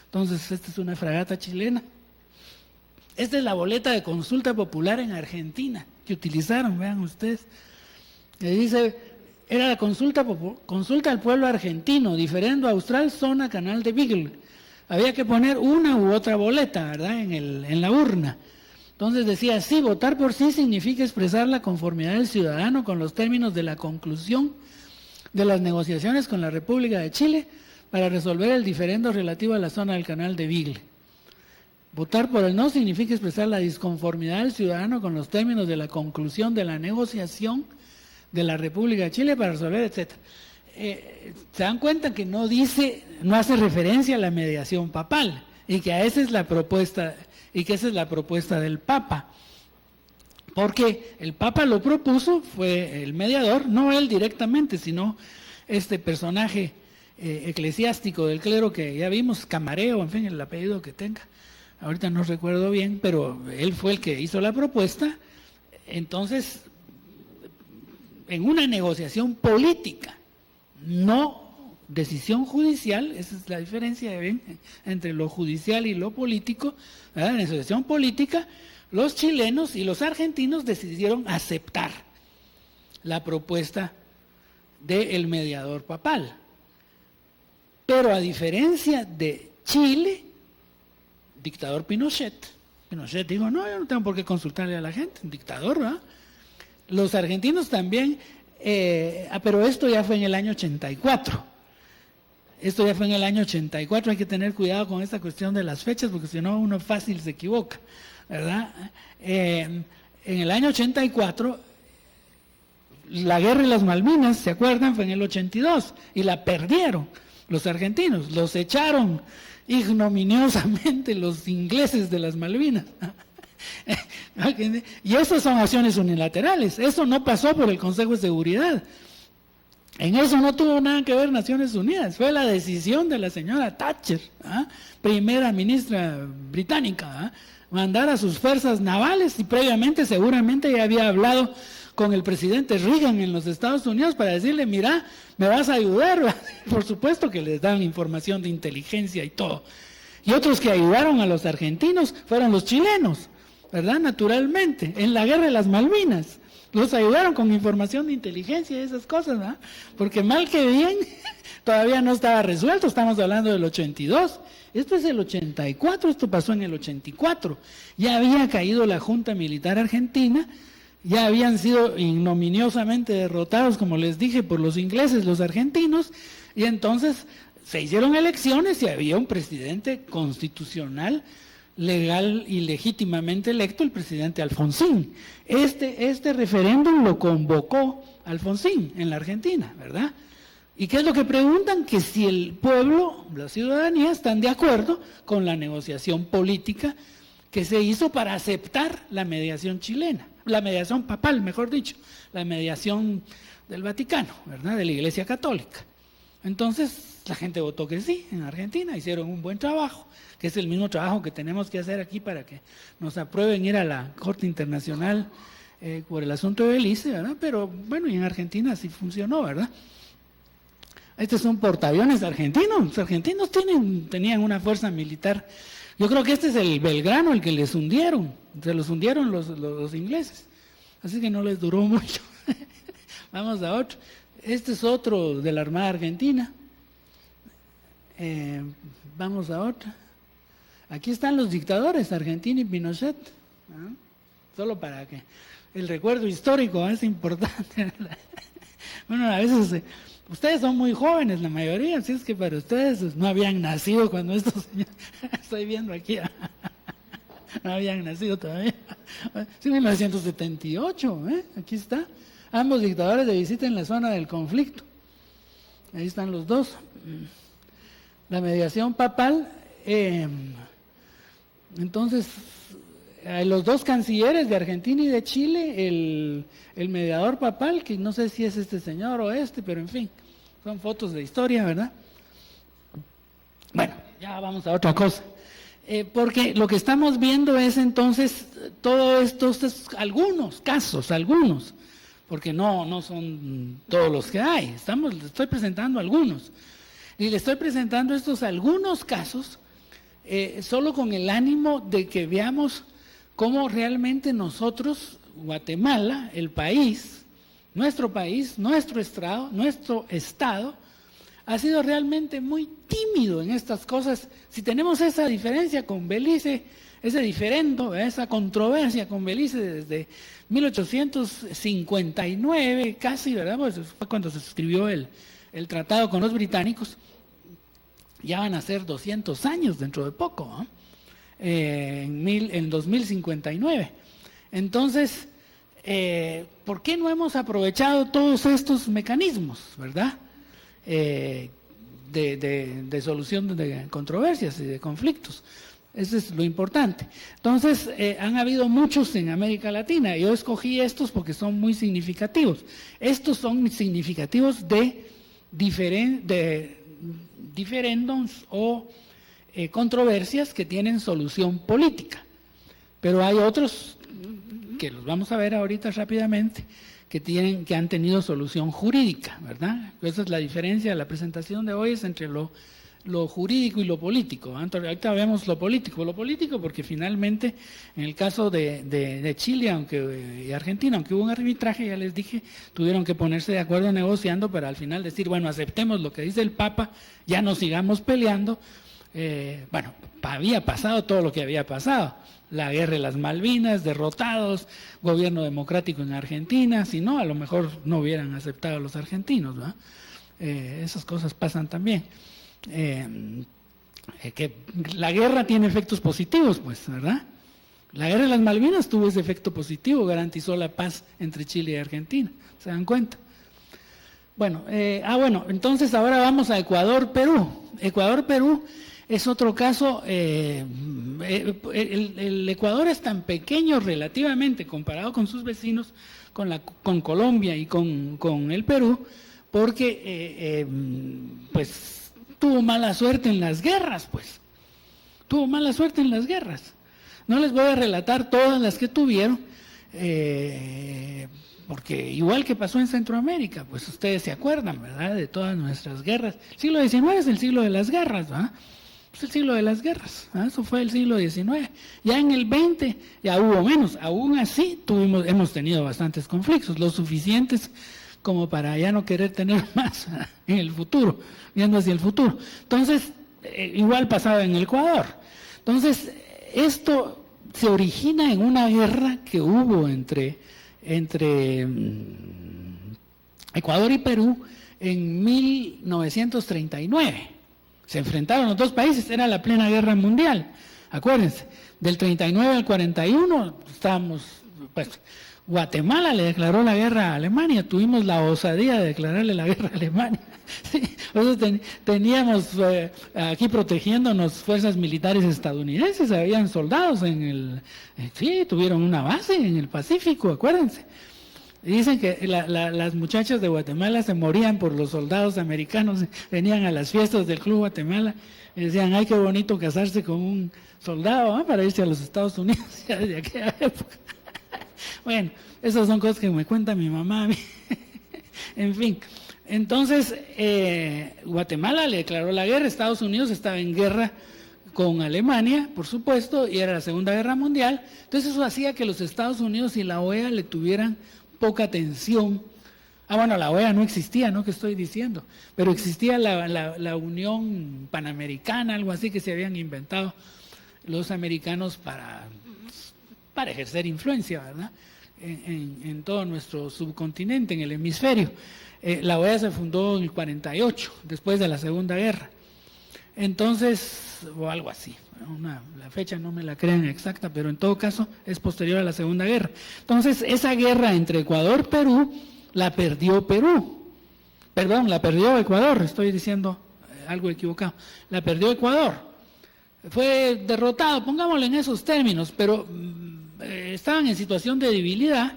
Entonces, esta es una fragata chilena. Esta es la boleta de consulta popular en Argentina que utilizaron, vean ustedes. Dice, era la consulta al pueblo argentino, diferendo austral, zona, canal de Beagle. había que poner una u otra boleta, ¿verdad?, en la urna. Entonces decía, sí, votar por sí significa expresar la conformidad del ciudadano con los términos de la conclusión de las negociaciones con la República de Chile para resolver el diferendo relativo a la zona del Canal de Beagle. Votar por el no significa expresar la disconformidad del ciudadano con los términos de la conclusión de la negociación de la República de Chile para resolver, etc. Se dan cuenta que no hace referencia a la mediación papal, y que esa es la propuesta, y que esa es la propuesta del Papa. Porque el Papa lo propuso, fue el mediador, no él directamente, sino este personaje eclesiástico del clero que ya vimos, Camareo, en fin, el apellido que tenga. Ahorita no recuerdo bien, pero él fue el que hizo la propuesta. Entonces, en una negociación política, no decisión judicial, esa es la diferencia, ¿ven?, entre lo judicial y lo político, ¿verdad? En negociación política, los chilenos y los argentinos decidieron aceptar la propuesta del mediador papal. Pero a diferencia de Chile, dictador Pinochet dijo, no, yo no tengo por qué consultarle a la gente, un dictador, ¿verdad? Los argentinos también, pero esto ya fue en el año 84. Esto ya fue en el año 84, hay que tener cuidado con esta cuestión de las fechas, porque si no uno fácil se equivoca, ¿verdad? En el año 84, la guerra de las Malvinas, ¿se acuerdan? Fue en el 82, y la perdieron los argentinos, los echaron ignominiosamente los ingleses de las Malvinas. Y esas son acciones unilaterales, eso no pasó por el Consejo de Seguridad. En eso no tuvo nada que ver Naciones Unidas, fue la decisión de la señora Thatcher, primera ministra británica, mandar a sus fuerzas navales, y previamente seguramente ya había hablado con el presidente Reagan en los Estados Unidos para decirle, mira, me vas a ayudar. Por supuesto que les dan información de inteligencia y todo. Y otros que ayudaron a los argentinos fueron los chilenos, ¿verdad? Naturalmente, en la guerra de las Malvinas. Los ayudaron con información de inteligencia y esas cosas, ¿verdad? Porque mal que bien, todavía no estaba resuelto, estamos hablando del 82. Esto es el 84, esto pasó en el 84. Ya había caído la Junta Militar Argentina, ya habían sido ignominiosamente derrotados, como les dije, por los ingleses, los argentinos, y entonces se hicieron elecciones y había un presidente constitucional, legal y legítimamente electo, el presidente Alfonsín. Este referéndum lo convocó Alfonsín en la Argentina, ¿verdad? ¿Y qué es lo que preguntan? Que si el pueblo, la ciudadanía, están de acuerdo con la negociación política que se hizo para aceptar la mediación chilena, la mediación papal, mejor dicho, la mediación del Vaticano, ¿verdad?, de la Iglesia Católica. Entonces, la gente votó que sí, en Argentina, hicieron un buen trabajo, que es el mismo trabajo que tenemos que hacer aquí para que nos aprueben ir a la Corte Internacional por el asunto de Belice, ¿verdad? Pero bueno, y en Argentina sí funcionó, ¿verdad? Estos son portaaviones argentinos, los argentinos tenían una fuerza militar. Yo creo que este es el Belgrano, el que les hundieron, se los hundieron los ingleses, así que no les duró mucho. Vamos a otro. Este es otro de la Armada Argentina. Vamos a otro. Aquí están los dictadores, Argentina y Pinochet, ¿no? Solo para que el recuerdo histórico es importante. Bueno, a veces ustedes son muy jóvenes, la mayoría, así es que para ustedes no habían nacido cuando estos señores, estoy viendo aquí, no habían nacido todavía. Sí, 1978, aquí está. Ambos dictadores de visita en la zona del conflicto. Ahí están los dos. La mediación papal, entonces, los dos cancilleres de Argentina y de Chile, el mediador papal, que no sé si es este señor o pero en fin, son fotos de historia, ¿verdad? Bueno, ya vamos a otra cosa. Porque lo que estamos viendo es entonces todo esto, algunos casos, porque no son todos los que hay, estoy presentando algunos. Y le estoy presentando estos algunos casos solo con el ánimo de que veamos cómo realmente nosotros, Guatemala, el país, nuestro Estado, ha sido realmente muy tímido en estas cosas. Si tenemos esa diferencia con Belice, ese diferendo, esa controversia con Belice desde 1859 casi, ¿verdad? Pues fue cuando se suscribió el tratado con los británicos. Ya van a ser 200 años dentro de poco, ¿no? En 2059. Entonces, ¿por qué no hemos aprovechado todos estos mecanismos, verdad? De solución de controversias y de conflictos. Eso es lo importante. Entonces, han habido muchos en América Latina. Yo escogí estos porque son muy significativos. Estos son significativos de diferéndums o controversias que tienen solución política. Pero hay otros, que los vamos a ver ahorita rápidamente, que han tenido solución jurídica, ¿verdad? Esa es la diferencia. La presentación de hoy es entre lo jurídico y lo político. Ahorita vemos lo político porque finalmente en el caso de Chile y Argentina, aunque hubo un arbitraje, ya les dije, tuvieron que ponerse de acuerdo negociando para al final decir, bueno, aceptemos lo que dice el Papa, ya no sigamos peleando. Bueno, había pasado todo lo que había pasado, la guerra de las Malvinas, derrotados, gobierno democrático en Argentina, si no, a lo mejor no hubieran aceptado a los argentinos, ¿verdad? Esas cosas pasan también. Que la guerra tiene efectos positivos, pues, ¿verdad? La guerra de las Malvinas tuvo ese efecto positivo, garantizó la paz entre Chile y Argentina, ¿se dan cuenta? Bueno, entonces ahora vamos a Ecuador-Perú. Ecuador-Perú es otro caso. El Ecuador es tan pequeño relativamente comparado con sus vecinos, con Colombia y con el Perú, porque pues tuvo mala suerte en las guerras, pues. Tuvo mala suerte en las guerras. No les voy a relatar todas las que tuvieron, porque igual que pasó en Centroamérica, pues ustedes se acuerdan, ¿verdad?, de todas nuestras guerras. El siglo XIX es el siglo de las guerras, ¿verdad? Es el siglo de las guerras, ¿verdad? Eso fue el siglo XIX. Ya en el XX ya hubo menos, aún así hemos tenido bastantes conflictos, lo suficientes como para ya no querer tener más en el futuro, viendo hacia el futuro. Entonces, igual pasaba en el Ecuador. Entonces, esto se origina en una guerra que hubo entre Ecuador y Perú en 1939. Se enfrentaron los dos países, era la plena guerra mundial. Acuérdense, del 39 al 41 estábamos, pues, Guatemala le declaró la guerra a Alemania, tuvimos la osadía de declararle la guerra a Alemania. Sí, entonces teníamos aquí protegiéndonos fuerzas militares estadounidenses, habían soldados sí, tuvieron una base en el Pacífico, acuérdense. Dicen que las muchachas de Guatemala se morían por los soldados americanos, venían a las fiestas del Club Guatemala y decían, ay, qué bonito casarse con un soldado, ¿eh?, para irse a los Estados Unidos ya desde aquella época. Bueno, esas son cosas que me cuenta mi mamá a mí. En fin, entonces Guatemala le declaró la guerra, Estados Unidos estaba en guerra con Alemania, por supuesto, y era la Segunda Guerra Mundial. Entonces eso hacía que los Estados Unidos y la OEA le tuvieran poca atención. Bueno, la OEA no existía, ¿no?, que estoy diciendo, pero existía la Unión Panamericana, algo así que se habían inventado los americanos para ejercer influencia, ¿verdad?, en todo nuestro subcontinente, en el hemisferio. La OEA se fundó en el 48, después de la Segunda Guerra. Entonces, o algo así, la fecha no me la crean exacta, pero en todo caso es posterior a la Segunda Guerra. Entonces, esa guerra entre Ecuador y Perú la perdió la perdió Ecuador, estoy diciendo algo equivocado, la perdió Ecuador. Fue derrotado, pongámoslo en esos términos, pero estaban en situación de debilidad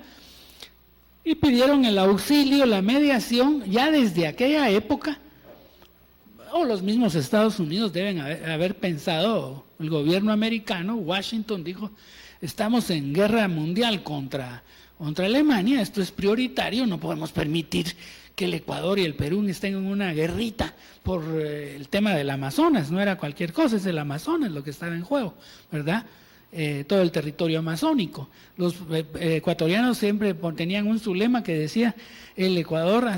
y pidieron el auxilio, la mediación, ya desde aquella época, o los mismos Estados Unidos deben haber pensado, el gobierno americano, Washington dijo, estamos en guerra mundial contra Alemania, esto es prioritario, no podemos permitir que el Ecuador y el Perú estén en una guerrita por el tema del Amazonas, no era cualquier cosa, es el Amazonas lo que estaba en juego, ¿verdad? Todo el territorio amazónico. Los ecuatorianos siempre tenían su lema que decía, el Ecuador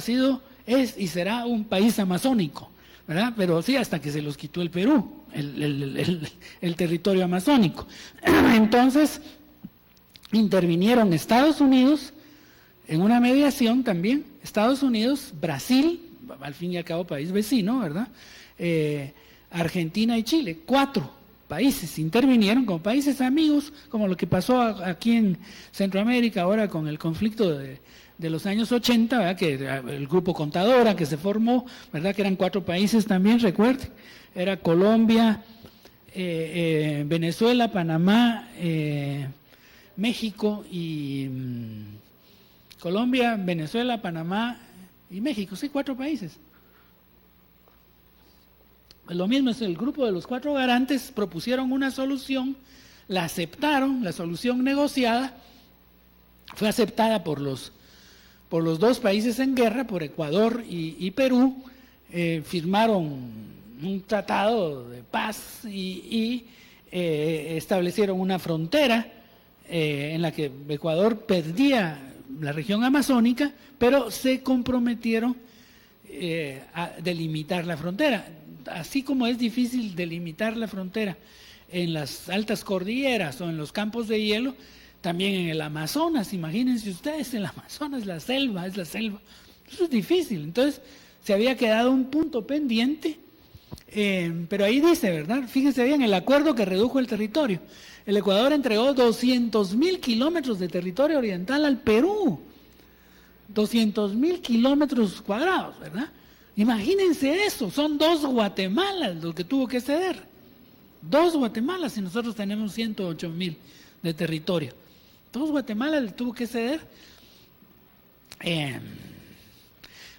es y será un país amazónico. ¿verdad? Pero sí, hasta que se los quitó el Perú, el territorio amazónico. Entonces, intervinieron Estados Unidos en una mediación también, Estados Unidos, Brasil, al fin y al cabo país vecino, ¿verdad? Argentina y Chile, 4 países intervinieron como países amigos, como lo que pasó aquí en Centroamérica ahora con el conflicto de los años 80, ¿verdad? Que el grupo Contadora que se formó, ¿verdad? Que eran 4 países también, recuerden, era Colombia, Venezuela, Panamá, México y Colombia, Venezuela, Panamá y México, sí, 4 países. Lo mismo es el grupo de los 4 garantes, propusieron una solución, la aceptaron, la solución negociada fue aceptada por los 2 países en guerra, por Ecuador y Perú, firmaron un tratado de paz y establecieron una frontera en la que Ecuador perdía la región amazónica, pero se comprometieron a delimitar la frontera. Así como es difícil delimitar la frontera en las altas cordilleras o en los campos de hielo, también en el Amazonas, imagínense ustedes, el Amazonas, la selva, es la selva. Eso es difícil. Entonces, se había quedado un punto pendiente, pero ahí dice, ¿verdad? Fíjense bien, el acuerdo que redujo el territorio. El Ecuador entregó 200.000 kilómetros de territorio oriental al Perú. 200.000 kilómetros cuadrados, ¿verdad? Imagínense eso, son 2 Guatemalas lo que tuvo que ceder. 2 Guatemalas y nosotros tenemos 108.000 de territorio. 2 Guatemala le tuvo que ceder.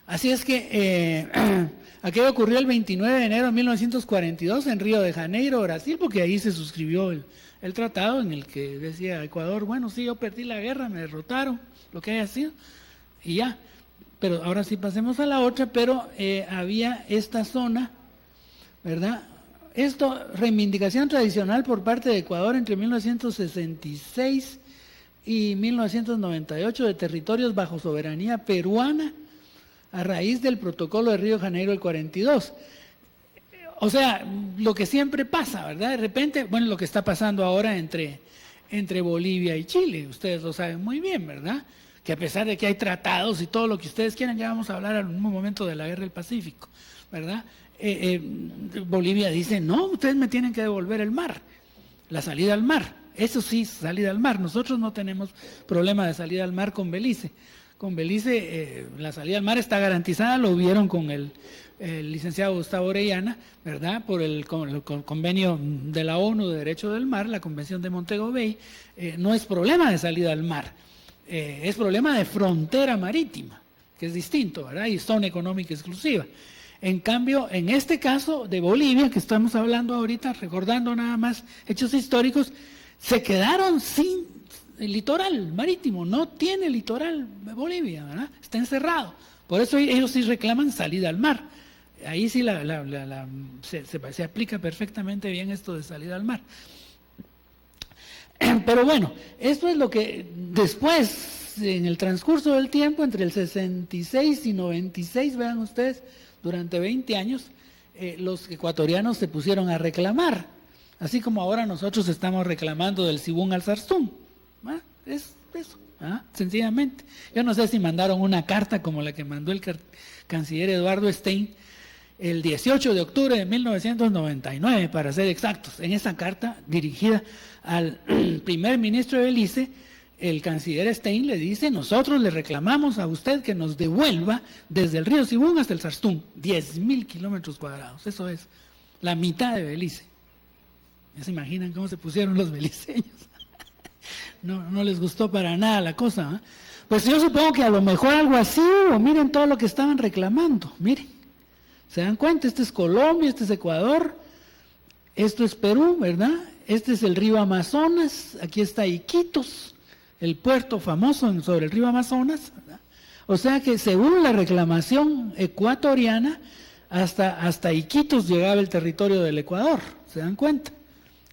Así es que aquello ocurrió el 29 de enero de 1942 en Río de Janeiro, Brasil, porque ahí se suscribió el tratado en el que decía Ecuador, bueno, sí, yo perdí la guerra, me derrotaron, lo que haya sido, y ya. Pero ahora sí pasemos a la otra, pero había esta zona, ¿verdad? Esto, reivindicación tradicional por parte de Ecuador entre 1966 y 1998 de territorios bajo soberanía peruana a raíz del protocolo de Río de Janeiro del 42. O sea, lo que siempre pasa, ¿verdad? De repente, bueno, lo que está pasando ahora entre Bolivia y Chile, ustedes lo saben muy bien, ¿verdad? Que a pesar de que hay tratados y todo lo que ustedes quieran, ya vamos a hablar en un momento de la guerra del Pacífico, ¿verdad? Bolivia dice, no, ustedes me tienen que devolver el mar, la salida al mar, eso sí, salida al mar. Nosotros no tenemos problema de salida al mar con Belice. Con Belice la salida al mar está garantizada, lo vieron con el licenciado Gustavo Orellana, ¿verdad? Por el convenio de la ONU de Derecho del Mar, la Convención de Montego Bay, no es problema de salida al mar, es problema de frontera marítima, que es distinto, ¿verdad? Y zona económica exclusiva. En cambio, en este caso de Bolivia, que estamos hablando ahorita, recordando nada más hechos históricos, se quedaron sin el litoral marítimo, no tiene litoral Bolivia, ¿verdad? Está encerrado. Por eso ellos sí reclaman salida al mar. Ahí sí se aplica perfectamente bien esto de salida al mar. Pero bueno, esto es lo que después, en el transcurso del tiempo, entre el 66 y 96, vean ustedes, durante 20 años, los ecuatorianos se pusieron a reclamar, así como ahora nosotros estamos reclamando del Sibún al Sarzún. Es eso, sencillamente. Yo no sé si mandaron una carta como la que mandó el canciller Eduardo Stein el 18 de octubre de 1999, para ser exactos. En esa carta dirigida al primer ministro de Belice, el canciller Stein le dice, nosotros le reclamamos a usted que nos devuelva desde el río Sibún hasta el Sarzún, 10.000 kilómetros cuadrados, eso es la mitad de Belice. ¿Ya se imaginan cómo se pusieron los beliceños? No les gustó para nada la cosa, ¿eh? Pues yo supongo que a lo mejor algo así, o miren todo lo que estaban reclamando, miren, se dan cuenta, este es Colombia, este es Ecuador, esto es Perú, ¿verdad? Este es el río Amazonas, aquí está Iquitos, el puerto famoso sobre el río Amazonas, ¿verdad? O sea que según la reclamación ecuatoriana, hasta Iquitos llegaba el territorio del Ecuador, ¿se dan cuenta?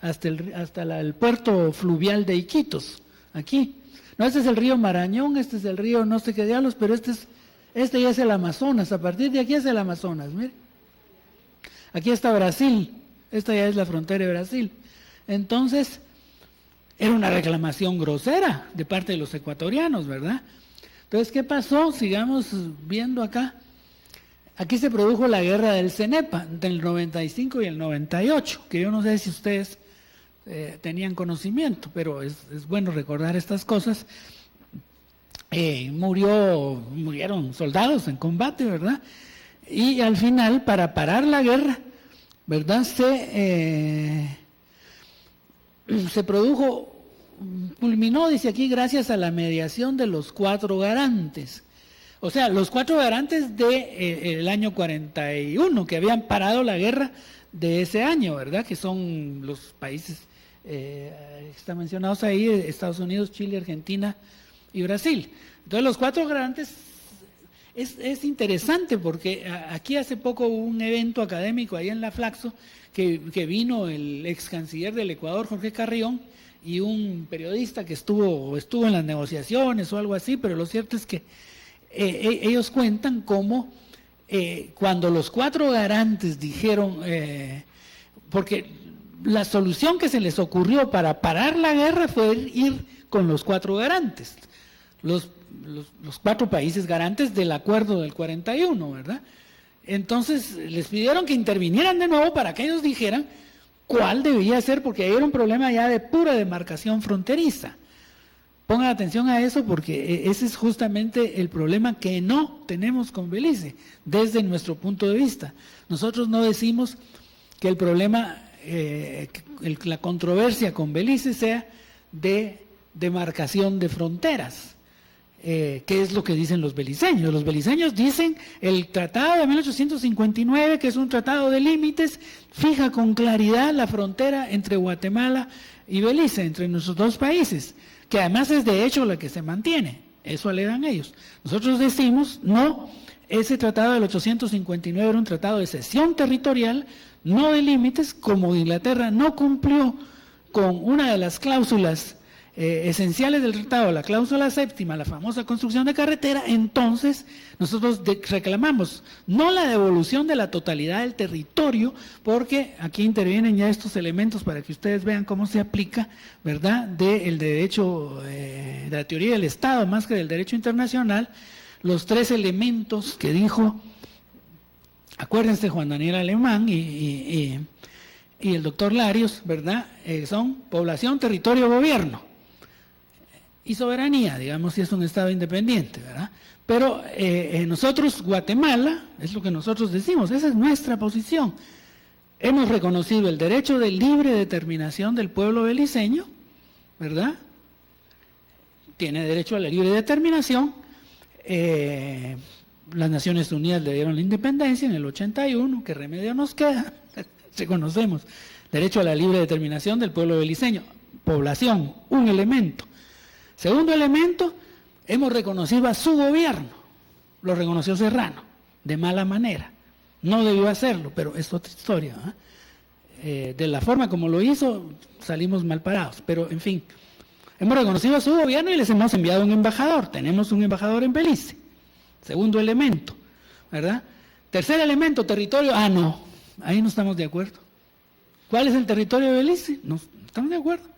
Hasta el puerto fluvial de Iquitos, aquí. No, este es el río Marañón, este es el río no sé qué diablos, pero este ya es el Amazonas, a partir de aquí es el Amazonas, mire. Aquí está Brasil, esta ya es la frontera de Brasil. Entonces, era una reclamación grosera de parte de los ecuatorianos, ¿verdad? Entonces, ¿qué pasó? Sigamos viendo acá. Aquí se produjo la guerra del Cenepa, entre el 95 y el 98, que yo no sé si ustedes tenían conocimiento, pero es bueno recordar estas cosas. Murieron soldados en combate, ¿verdad? Y al final, para parar la guerra, ¿verdad? Se produjo, culminó, dice aquí, gracias a la mediación de los 4 garantes. O sea, los 4 garantes del año 41, que habían parado la guerra de ese año, ¿verdad? Que son los países que están mencionados ahí, Estados Unidos, Chile, Argentina y Brasil. Entonces, los 4 garantes es interesante porque aquí hace poco hubo un evento académico ahí en la Flaxo que vino el ex canciller del Ecuador, Jorge Carrión, y un periodista que estuvo en las negociaciones o algo así, pero lo cierto es que ellos cuentan cómo cuando los 4 garantes dijeron, porque la solución que se les ocurrió para parar la guerra fue ir con los 4 garantes, los 4 países garantes del acuerdo del 41, ¿verdad? Entonces les pidieron que intervinieran de nuevo para que ellos dijeran cuál debía ser, porque ahí era un problema ya de pura demarcación fronteriza. Pongan atención a eso porque ese es justamente el problema que no tenemos con Belice, desde nuestro punto de vista. Nosotros no decimos que el problema, la controversia con Belice sea de demarcación de fronteras, que es lo que dicen los beliceños. Los beliceños dicen el tratado de 1859, que es un tratado de límites, fija con claridad la frontera entre Guatemala y Belice, entre nuestros 2 países, que además es de hecho la que se mantiene, eso alegan ellos. Nosotros decimos, no, ese tratado del 859 era un tratado de cesión territorial, no de límites, como Inglaterra no cumplió con una de las cláusulas esenciales del tratado, la cláusula 7ª, la famosa construcción de carretera, entonces nosotros reclamamos no la devolución de la totalidad del territorio, porque aquí intervienen ya estos elementos para que ustedes vean cómo se aplica, ¿verdad?, del derecho, de la teoría del Estado, más que del derecho internacional, los 3 elementos que dijo, acuérdense, Juan Daniel Alemán y el doctor Larios, ¿verdad?, son población, territorio, gobierno y soberanía, digamos, si es un Estado independiente, ¿verdad? Pero nosotros, Guatemala, es lo que nosotros decimos, esa es nuestra posición. Hemos reconocido el derecho de libre determinación del pueblo beliceño, ¿verdad? Tiene derecho a la libre determinación. Las Naciones Unidas le dieron la independencia en el 81, ¿qué remedio nos queda? Reconocemos derecho a la libre determinación del pueblo beliceño. Población, un elemento. Segundo elemento, hemos reconocido a su gobierno, lo reconoció Serrano, de mala manera, no debió hacerlo, pero es otra historia, ¿eh? De la forma como lo hizo, salimos mal parados, pero en fin, hemos reconocido a su gobierno y les hemos enviado un embajador, tenemos un embajador en Belice. Segundo elemento, ¿verdad? Tercer elemento, territorio, no, ahí no estamos de acuerdo. ¿Cuál es el territorio de Belice? No estamos de acuerdo.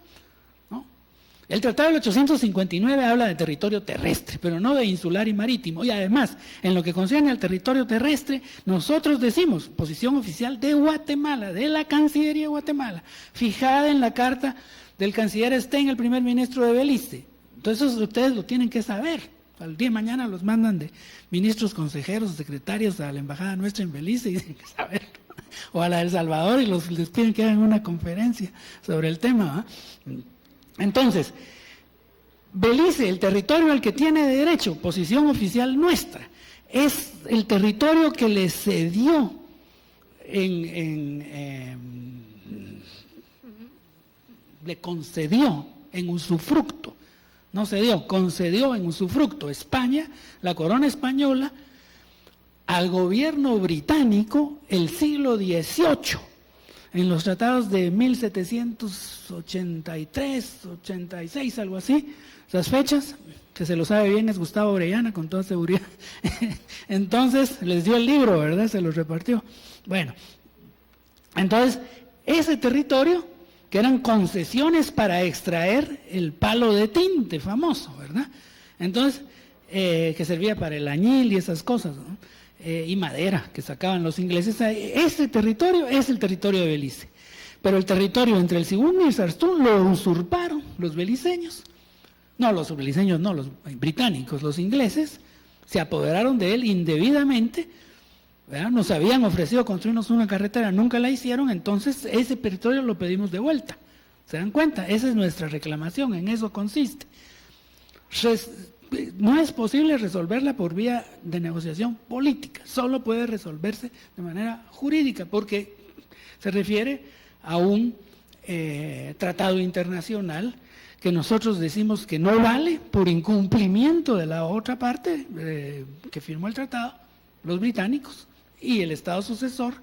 El Tratado del 859 habla de territorio terrestre, pero no de insular y marítimo. Y además, en lo que concierne al territorio terrestre, nosotros decimos, posición oficial de Guatemala, de la Cancillería de Guatemala, fijada en la carta del canciller Stein, el primer ministro de Belice. Entonces ustedes lo tienen que saber. Al día de mañana los mandan de ministros, consejeros, secretarios a la embajada nuestra en Belice y dicen que saber. O a la de El Salvador y les piden que hagan una conferencia sobre el tema, ¿eh? Entonces, Belice, el territorio al que tiene derecho, posición oficial nuestra, es el territorio que le cedió le concedió en usufructo, no cedió, concedió en usufructo España, la corona española, al gobierno británico el siglo XVIII. En los tratados de 1783, 86, algo así, esas fechas, que se lo sabe bien es Gustavo Orellana, con toda seguridad. Entonces, les dio el libro, ¿verdad? Se los repartió. Bueno, Entonces, ese territorio, que eran concesiones para extraer el palo de tinte famoso, ¿verdad? Entonces, que servía para el añil y esas cosas, ¿no? Y madera que sacaban los ingleses. Ese territorio es el territorio de Belice. Pero el territorio entre el Sibuney y el Sartún lo usurparon los beliceños. No, los beliceños no, los británicos, los ingleses, se apoderaron de él indebidamente, ¿verdad? Nos habían ofrecido construirnos una carretera, nunca la hicieron, entonces ese territorio lo pedimos de vuelta. ¿Se dan cuenta? Esa es nuestra reclamación, en eso consiste. No es posible resolverla por vía de negociación política, solo puede resolverse de manera jurídica, porque se refiere a un tratado internacional que nosotros decimos que no vale por incumplimiento de la otra parte que firmó el tratado, los británicos y el Estado sucesor,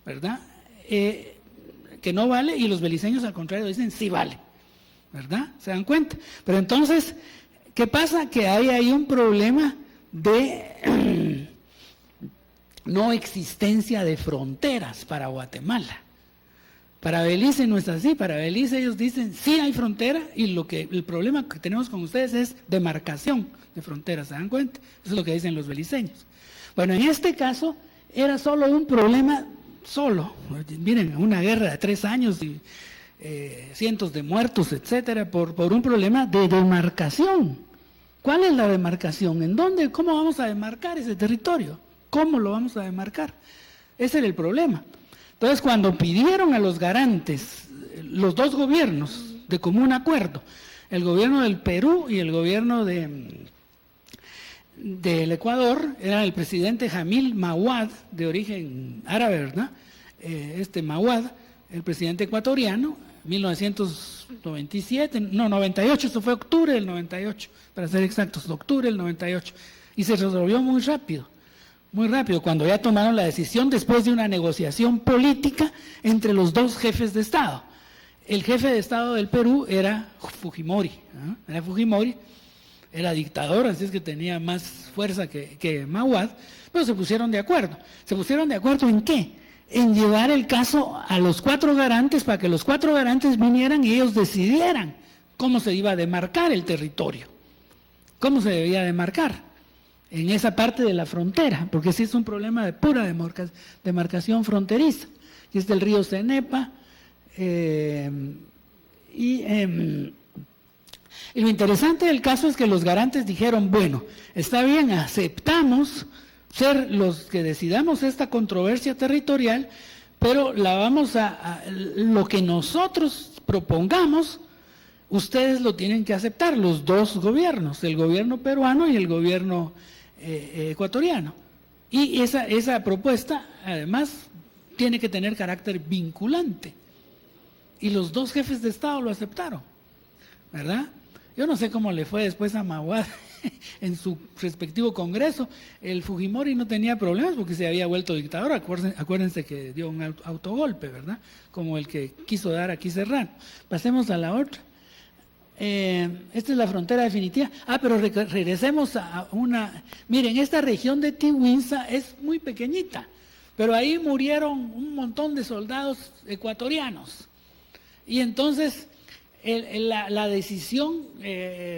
¿verdad? Que no vale, y los beliceños al contrario dicen sí vale, ¿verdad? ¿Se dan cuenta? Pero entonces, ¿qué pasa? Que hay ahí un problema de no existencia de fronteras para Guatemala. Para Belice no es así, para Belice ellos dicen sí hay frontera, y el problema que tenemos con ustedes es demarcación de fronteras, ¿se dan cuenta? Eso es lo que dicen los beliceños. Bueno, en este caso era solo un problema, miren, una guerra de 3 años y cientos de muertos, etcétera, por un problema de demarcación. ¿Cuál es la demarcación? ¿En dónde? ¿Cómo vamos a demarcar ese territorio? ¿Cómo lo vamos a demarcar? Ese era el problema. Entonces, cuando pidieron a los garantes, los dos gobiernos de común acuerdo, el gobierno del Perú y el gobierno del Ecuador, era el presidente Jamil Mahuad, de origen árabe, ¿verdad? Mahuad, el presidente ecuatoriano, 98, eso fue octubre del 98, para ser exactos, octubre del 98, y se resolvió muy rápido, cuando ya tomaron la decisión después de una negociación política entre los dos jefes de Estado. El jefe de Estado del Perú era Fujimori, ¿no? Era dictador, así es que tenía más fuerza que Mahuad, pero se pusieron de acuerdo. ¿Se pusieron de acuerdo en qué? En llevar el caso a los 4 garantes para que los 4 garantes vinieran y ellos decidieran cómo se iba a demarcar el territorio, cómo se debía demarcar en esa parte de la frontera, porque sí es un problema de pura demarcación fronteriza. Aquí está el río Cenepa, y lo interesante del caso es que los garantes dijeron, bueno, está bien, aceptamos ser los que decidamos esta controversia territorial, pero lo que nosotros propongamos, ustedes lo tienen que aceptar, los dos gobiernos, el gobierno peruano y el gobierno ecuatoriano. Y esa propuesta, además, tiene que tener carácter vinculante. Y los dos jefes de Estado lo aceptaron, ¿verdad? Yo no sé cómo le fue después a Mahuad en su respectivo congreso. El Fujimori no tenía problemas porque se había vuelto dictador. Acuérdense que dio un autogolpe, ¿verdad? Como el que quiso dar aquí Serrano. Pasemos a la otra. Esta es la frontera definitiva. Pero regresemos a una... Miren, esta región de Tiwinsa es muy pequeñita, pero ahí murieron un montón de soldados ecuatorianos. Y entonces la decisión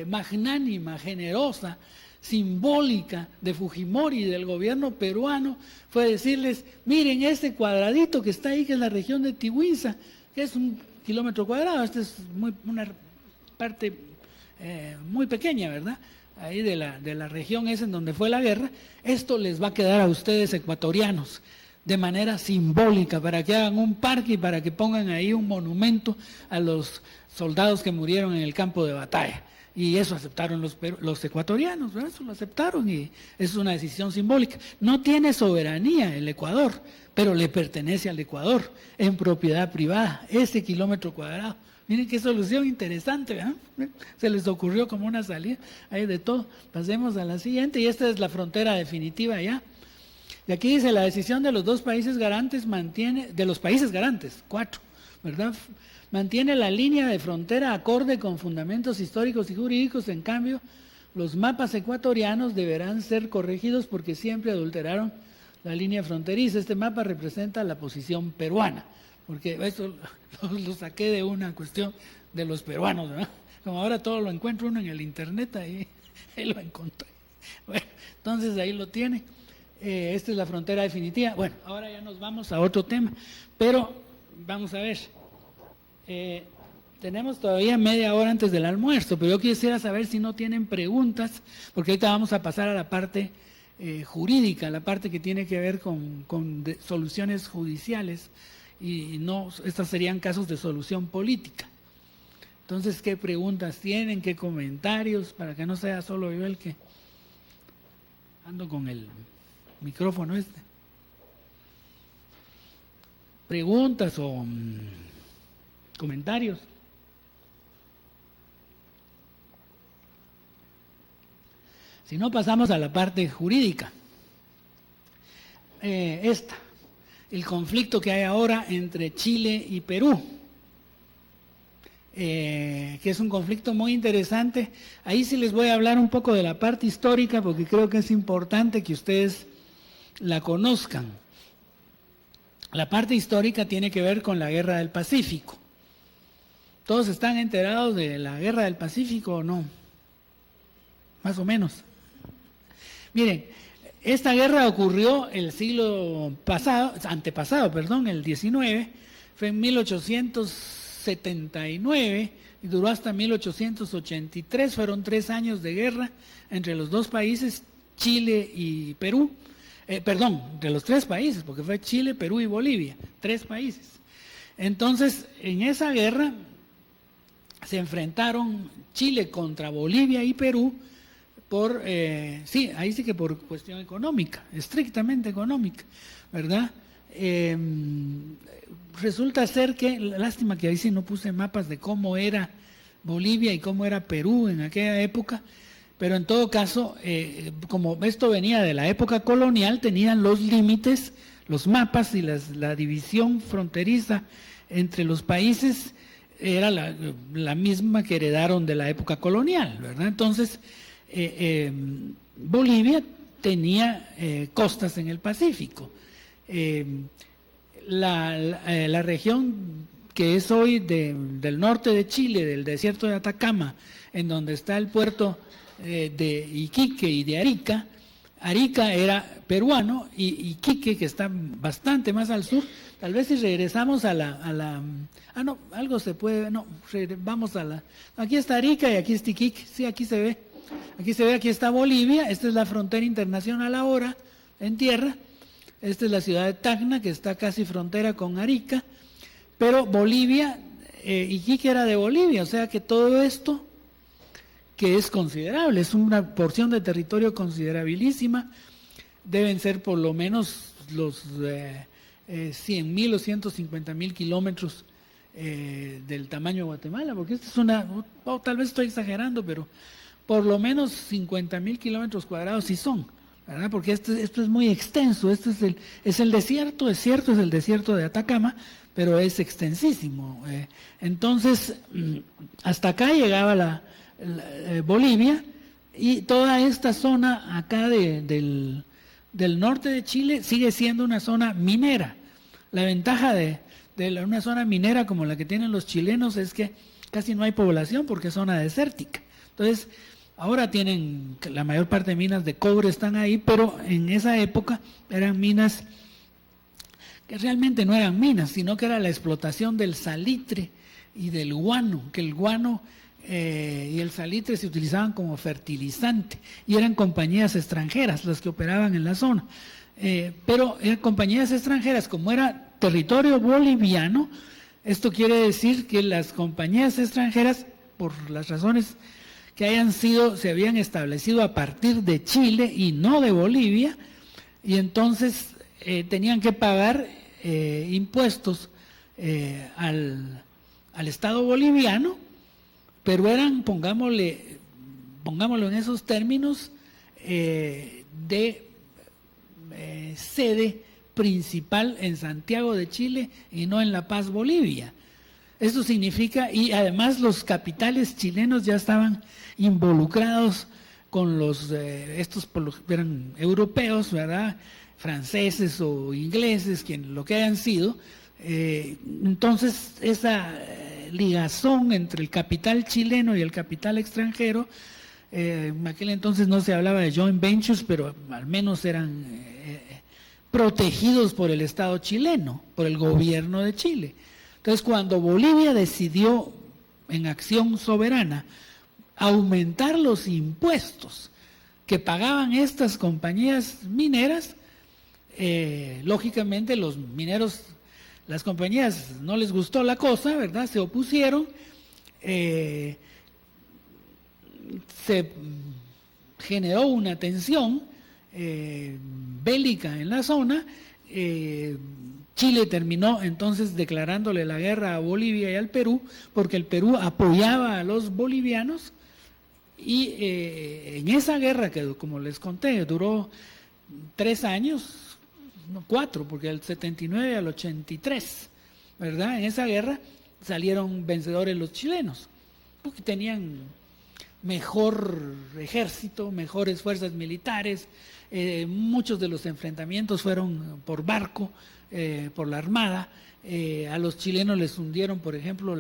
magnánima, generosa, simbólica de Fujimori y del gobierno peruano fue decirles, miren, ese cuadradito que está ahí, que es la región de Tiwinsa, que es 1 kilómetro cuadrado, esta es una parte muy pequeña, ¿verdad? Ahí de la región esa en donde fue la guerra, esto les va a quedar a ustedes ecuatorianos de manera simbólica, para que hagan un parque y para que pongan ahí un monumento a los soldados que murieron en el campo de batalla. Y eso aceptaron los ecuatorianos, ¿verdad? Eso lo aceptaron y es una decisión simbólica. No tiene soberanía el Ecuador, pero le pertenece al Ecuador en propiedad privada, ese kilómetro cuadrado. Miren qué solución interesante, ¿verdad? Se les ocurrió como una salida, hay de todo. Pasemos a la siguiente, y esta es la frontera definitiva ya. Y aquí dice, la decisión de los dos países garantes de los países garantes, 4, ¿verdad? Mantiene la línea de frontera acorde con fundamentos históricos y jurídicos. En cambio, los mapas ecuatorianos deberán ser corregidos porque siempre adulteraron la línea fronteriza. Este mapa representa la posición peruana, porque eso lo saqué de una cuestión de los peruanos, ¿verdad? Como ahora todo lo encuentra uno en el internet, ahí lo encontré. Bueno, entonces ahí lo tiene. Esta es la frontera definitiva. Bueno, ahora ya nos vamos a otro tema, pero vamos a ver. Tenemos todavía media hora antes del almuerzo, pero yo quisiera saber si no tienen preguntas, porque ahorita vamos a pasar a la parte jurídica, la parte que tiene que ver con soluciones judiciales, y no, estos serían casos de solución política. Entonces, ¿qué preguntas tienen? ¿Qué comentarios? Para que no sea solo yo el que ando con el micrófono este. ¿Preguntas o comentarios? Si no, pasamos a la parte jurídica. El conflicto que hay ahora entre Chile y Perú, que es un conflicto muy interesante. Ahí sí les voy a hablar un poco de la parte histórica, porque creo que es importante que ustedes la conozcan. La parte histórica tiene que ver con la Guerra del Pacífico. ¿Todos están enterados de la Guerra del Pacífico o no? Más o menos. Miren, esta guerra ocurrió el siglo antepasado, el 19, fue en 1879 y duró hasta 1883, fueron 3 años de guerra entre los dos países, Chile y Perú, de los 3 países, porque fue Chile, Perú y Bolivia, 3 países. Entonces, en esa guerra se enfrentaron Chile contra Bolivia y Perú, ahí sí que por cuestión económica, estrictamente económica, ¿verdad? Resulta ser que, lástima que ahí sí no puse mapas de cómo era Bolivia y cómo era Perú en aquella época, pero en todo caso, como esto venía de la época colonial, tenían los límites, los mapas y la división fronteriza entre los países era la misma que heredaron de la época colonial, ¿verdad? Entonces, Bolivia tenía costas en el Pacífico. La región que es hoy del norte de Chile, del desierto de Atacama, en donde está el puerto de Iquique y de Arica. Arica era peruano y Iquique, que está bastante más al sur. Tal vez si regresamos vamos aquí está Arica y aquí está Iquique. Sí, aquí se ve. Aquí está Bolivia. Esta es la frontera internacional ahora, en tierra. Esta es la ciudad de Tacna, que está casi frontera con Arica. Pero Bolivia, Iquique era de Bolivia, o sea que todo esto, que es considerable, es una porción de territorio considerabilísima, deben ser por lo menos los 100.000 o 150.000 kilómetros del tamaño de Guatemala, porque esta es tal vez estoy exagerando, pero por lo menos 50.000 kilómetros cuadrados sí son, ¿verdad? Porque esto es muy extenso, esto es el desierto, es cierto, es el desierto de Atacama, pero es extensísimo. Entonces, hasta acá llegaba Bolivia, y toda esta zona acá del norte de Chile sigue siendo una zona minera. La ventaja de una zona minera como la que tienen los chilenos es que casi no hay población porque es zona desértica. Entonces, ahora tienen, la mayor parte de minas de cobre están ahí, pero en esa época eran minas que realmente no eran minas, sino que era la explotación del salitre y del guano, que el guano y el salitre se utilizaban como fertilizante, y eran compañías extranjeras las que operaban en la zona. Pero eran compañías extranjeras, como era territorio boliviano, esto quiere decir que las compañías extranjeras, por las razones que se habían establecido a partir de Chile y no de Bolivia, y entonces tenían que pagar impuestos al Estado boliviano, pero eran, pongámoslo en esos términos, de sede principal en Santiago de Chile y no en La Paz, Bolivia. Esto significa, y además los capitales chilenos ya estaban involucrados con los, estos eran europeos, ¿verdad?, franceses o ingleses, lo que hayan sido. Entonces esa ligazón entre el capital chileno y el capital extranjero, en aquel entonces no se hablaba de joint ventures, pero al menos eran protegidos por el Estado chileno, por el gobierno de Chile. Entonces, cuando Bolivia decidió, en acción soberana, aumentar los impuestos que pagaban estas compañías mineras, lógicamente los mineros, las compañías no les gustó la cosa, ¿verdad?, se opusieron, se generó una tensión bélica en la zona. Chile terminó entonces declarándole la guerra a Bolivia y al Perú, porque el Perú apoyaba a los bolivianos, y en esa guerra, que como les conté, duró 3 años, no 4, porque del 79 al 83, ¿verdad? En esa guerra salieron vencedores los chilenos, porque tenían mejor ejército, mejores fuerzas militares. Muchos de los enfrentamientos fueron por barco, por la armada. A los chilenos les hundieron, por ejemplo,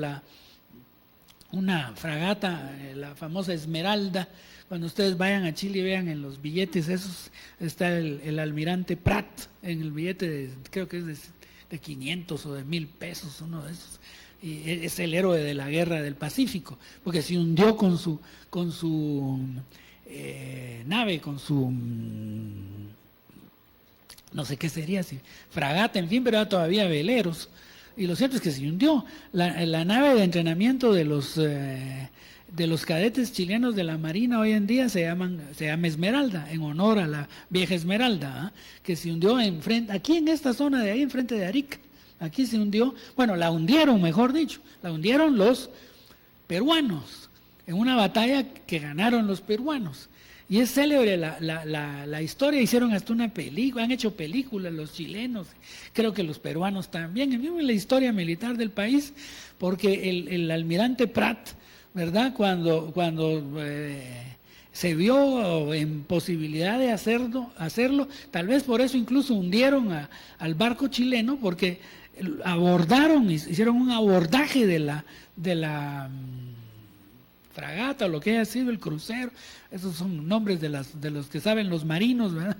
una fragata, la famosa Esmeralda. Cuando ustedes vayan a Chile y vean en los billetes esos, está el almirante Prat, en el billete creo que es de 500 o de 1000 pesos, uno de esos. Y es el héroe de la guerra del Pacífico, porque se hundió con su nave, con su no sé qué sería, si fragata, en fin, pero era todavía veleros. Y lo cierto es que se hundió. La nave de entrenamiento de los cadetes chilenos de la Marina hoy en día se llama Esmeralda, en honor a la vieja Esmeralda, que se hundió aquí en esta zona de ahí, enfrente de Arica. Aquí se hundió, bueno, la hundieron, mejor dicho, la hundieron los peruanos, en una batalla que ganaron los peruanos. Y es célebre la historia, hicieron hasta una película, han hecho películas los chilenos, creo que los peruanos también, en la historia militar del país, porque el almirante Prat, ¿verdad?, cuando se vio en posibilidad de hacerlo, tal vez por eso incluso hundieron al barco chileno, porque abordaron, hicieron un abordaje de la fragata o lo que haya sido el crucero. Esos son nombres de los que saben los marinos, ¿verdad?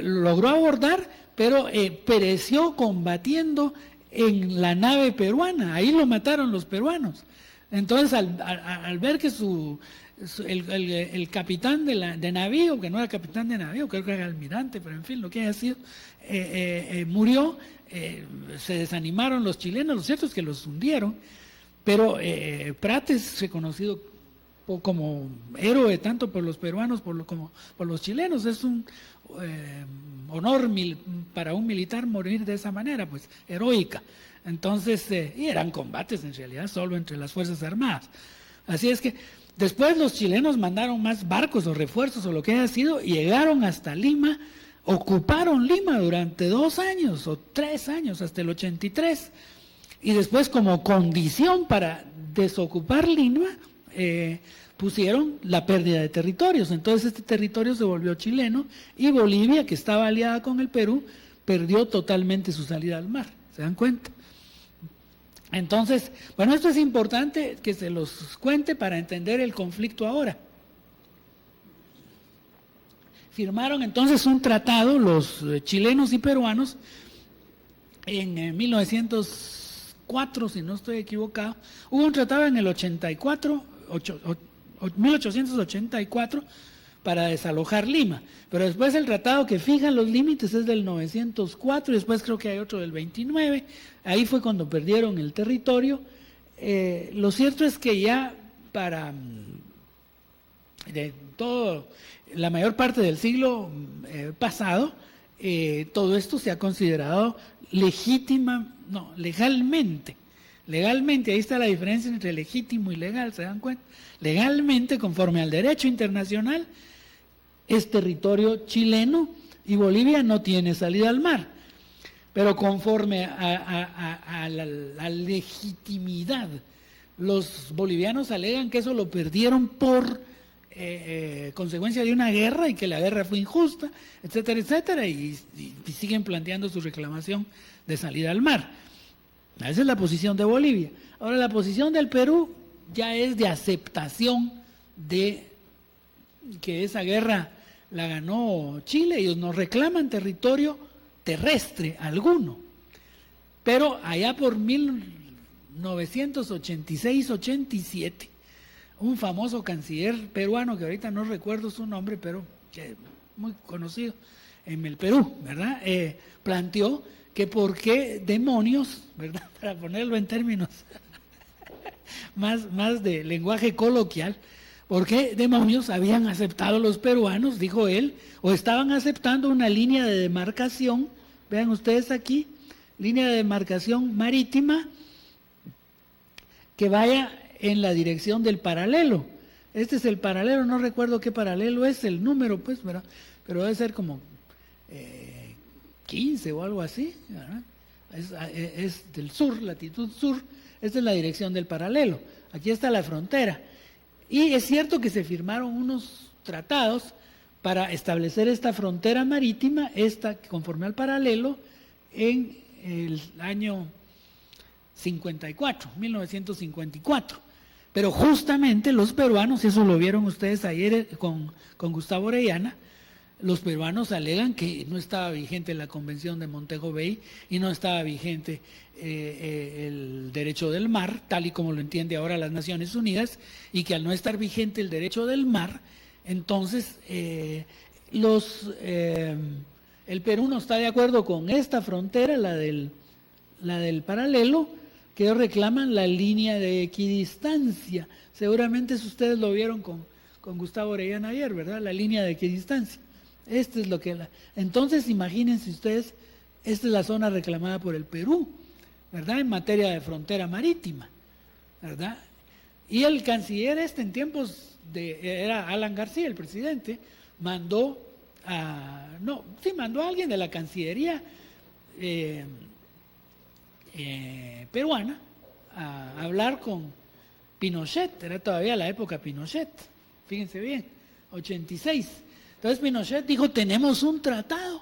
Logró abordar, pero pereció combatiendo en la nave peruana. Ahí lo mataron los peruanos. Entonces, al ver que el capitán de navío, que no era capitán de navío, creo que era almirante, pero en fin, lo que haya sido, murió, se desanimaron los chilenos. Lo cierto es que los hundieron, pero Prat es reconocido como héroe tanto por los peruanos como por los chilenos. Es un honor para un militar morir de esa manera, pues heroica. Entonces, y eran combates en realidad solo entre las Fuerzas Armadas. Así es que después los chilenos mandaron más barcos o refuerzos o lo que haya sido, y llegaron hasta Lima, ocuparon Lima durante 2 años o 3 años, hasta el 83. Y después, como condición para desocupar Lima, pusieron la pérdida de territorios. Entonces este territorio se volvió chileno, y Bolivia, que estaba aliada con el Perú, perdió totalmente su salida al mar. ¿Se dan cuenta? Entonces, bueno, esto es importante que se los cuente para entender el conflicto ahora. Firmaron entonces un tratado los chilenos y peruanos en 1904, si no estoy equivocado. Hubo un tratado en el 1884 para desalojar Lima, pero después el tratado que fija los límites es del 904, y después creo que hay otro del 29. Ahí fue cuando perdieron el territorio. Lo cierto es que ya para la mayor parte del siglo pasado, todo esto se ha considerado legalmente, ahí está la diferencia entre legítimo y legal, ¿se dan cuenta? Legalmente, conforme al derecho internacional, es territorio chileno y Bolivia no tiene salida al mar. Pero conforme a la legitimidad, los bolivianos alegan que eso lo perdieron por consecuencia de una guerra y que la guerra fue injusta, etcétera, etcétera, y siguen planteando su reclamación de salida al mar. Esa es la posición de Bolivia. Ahora, la posición del Perú ya es de aceptación de que esa guerra la ganó Chile. Ellos no reclaman territorio terrestre alguno, pero allá por 1986-87, un famoso canciller peruano, que ahorita no recuerdo su nombre, pero que muy conocido en el Perú, ¿verdad? Planteó que por qué demonios, ¿verdad? Para ponerlo en términos más de lenguaje coloquial, ¿por qué demonios habían aceptado los peruanos, dijo él, o estaban aceptando una línea de demarcación, vean ustedes aquí, línea de demarcación marítima que vaya en la dirección del paralelo? Este es el paralelo, no recuerdo qué paralelo es, el número, pues, ¿verdad? Pero debe ser como 15 o algo así, ¿verdad? Es del sur, latitud sur, esta es la dirección del paralelo, aquí está la frontera. Y es cierto que se firmaron unos tratados para establecer esta frontera marítima, esta conforme al paralelo, en el año 1954. Pero justamente los peruanos, eso lo vieron ustedes ayer con Gustavo Orellana, los peruanos alegan que no estaba vigente la Convención de Montego Bay y no estaba vigente el derecho del mar, tal y como lo entiende ahora las Naciones Unidas, y que al no estar vigente el derecho del mar, entonces el Perú no está de acuerdo con esta frontera, la del paralelo, que ellos reclaman la línea de equidistancia. Seguramente ustedes lo vieron con Gustavo Orellana ayer, ¿verdad? La línea de equidistancia. Esto es lo que entonces imagínense ustedes, esta es la zona reclamada por el Perú, ¿verdad? En materia de frontera marítima, ¿verdad? Y el canciller en tiempos era Alan García, el presidente, mandó a alguien de la Cancillería peruana a hablar con Pinochet, era todavía la época Pinochet, fíjense bien, 86. Entonces Pinochet dijo, tenemos un tratado,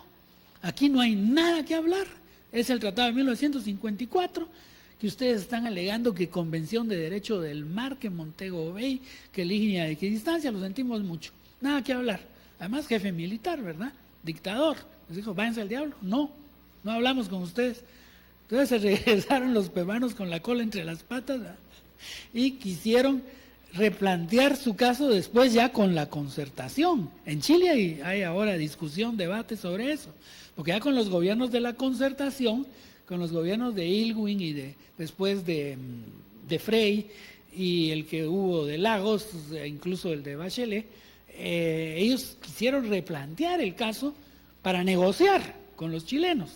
aquí no hay nada que hablar, es el tratado de 1954, que ustedes están alegando que Convención de Derecho del Mar, que Montego Bay, que línea de equidistancia, lo sentimos mucho, nada que hablar. Además jefe militar, ¿verdad? Dictador. Les dijo, váyanse al diablo. No hablamos con ustedes. Entonces se regresaron los peruanos con la cola entre las patas, ¿verdad? Y quisieron replantear su caso después ya con la concertación. En Chile hay ahora discusión, debate sobre eso, porque ya con los gobiernos de la concertación, con los gobiernos de Aylwin y después de Frei y el que hubo de Lagos, incluso el de Bachelet, ellos quisieron replantear el caso para negociar con los chilenos,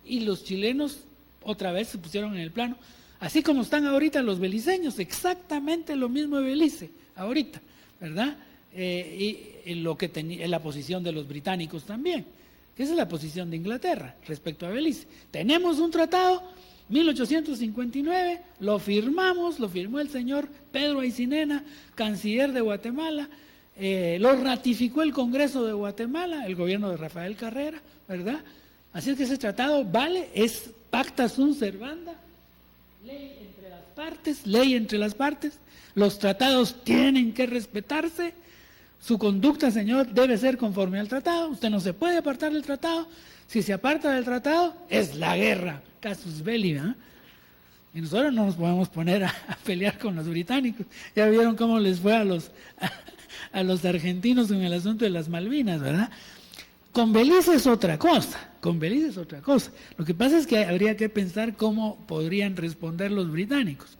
y los chilenos otra vez se pusieron en el plano, así como están ahorita los beliceños, exactamente lo mismo de Belice, ahorita, ¿verdad? Y lo que tenía la posición de los británicos también, que esa es la posición de Inglaterra respecto a Belice. Tenemos un tratado, 1859, lo firmó el señor Pedro Aycinena, canciller de Guatemala, lo ratificó el Congreso de Guatemala, el gobierno de Rafael Carrera, ¿verdad? Así es que ese tratado vale, es pacta sunt servanda, ley entre las partes, los tratados tienen que respetarse, su conducta, señor, debe ser conforme al tratado, usted no se puede apartar del tratado, si se aparta del tratado es la guerra, casus belli, ¿eh? Y nosotros no nos podemos poner a pelear con los británicos, ya vieron cómo les fue a los argentinos en el asunto de las Malvinas, ¿verdad? Con Belice es otra cosa, Lo que pasa es que habría que pensar cómo podrían responder los británicos,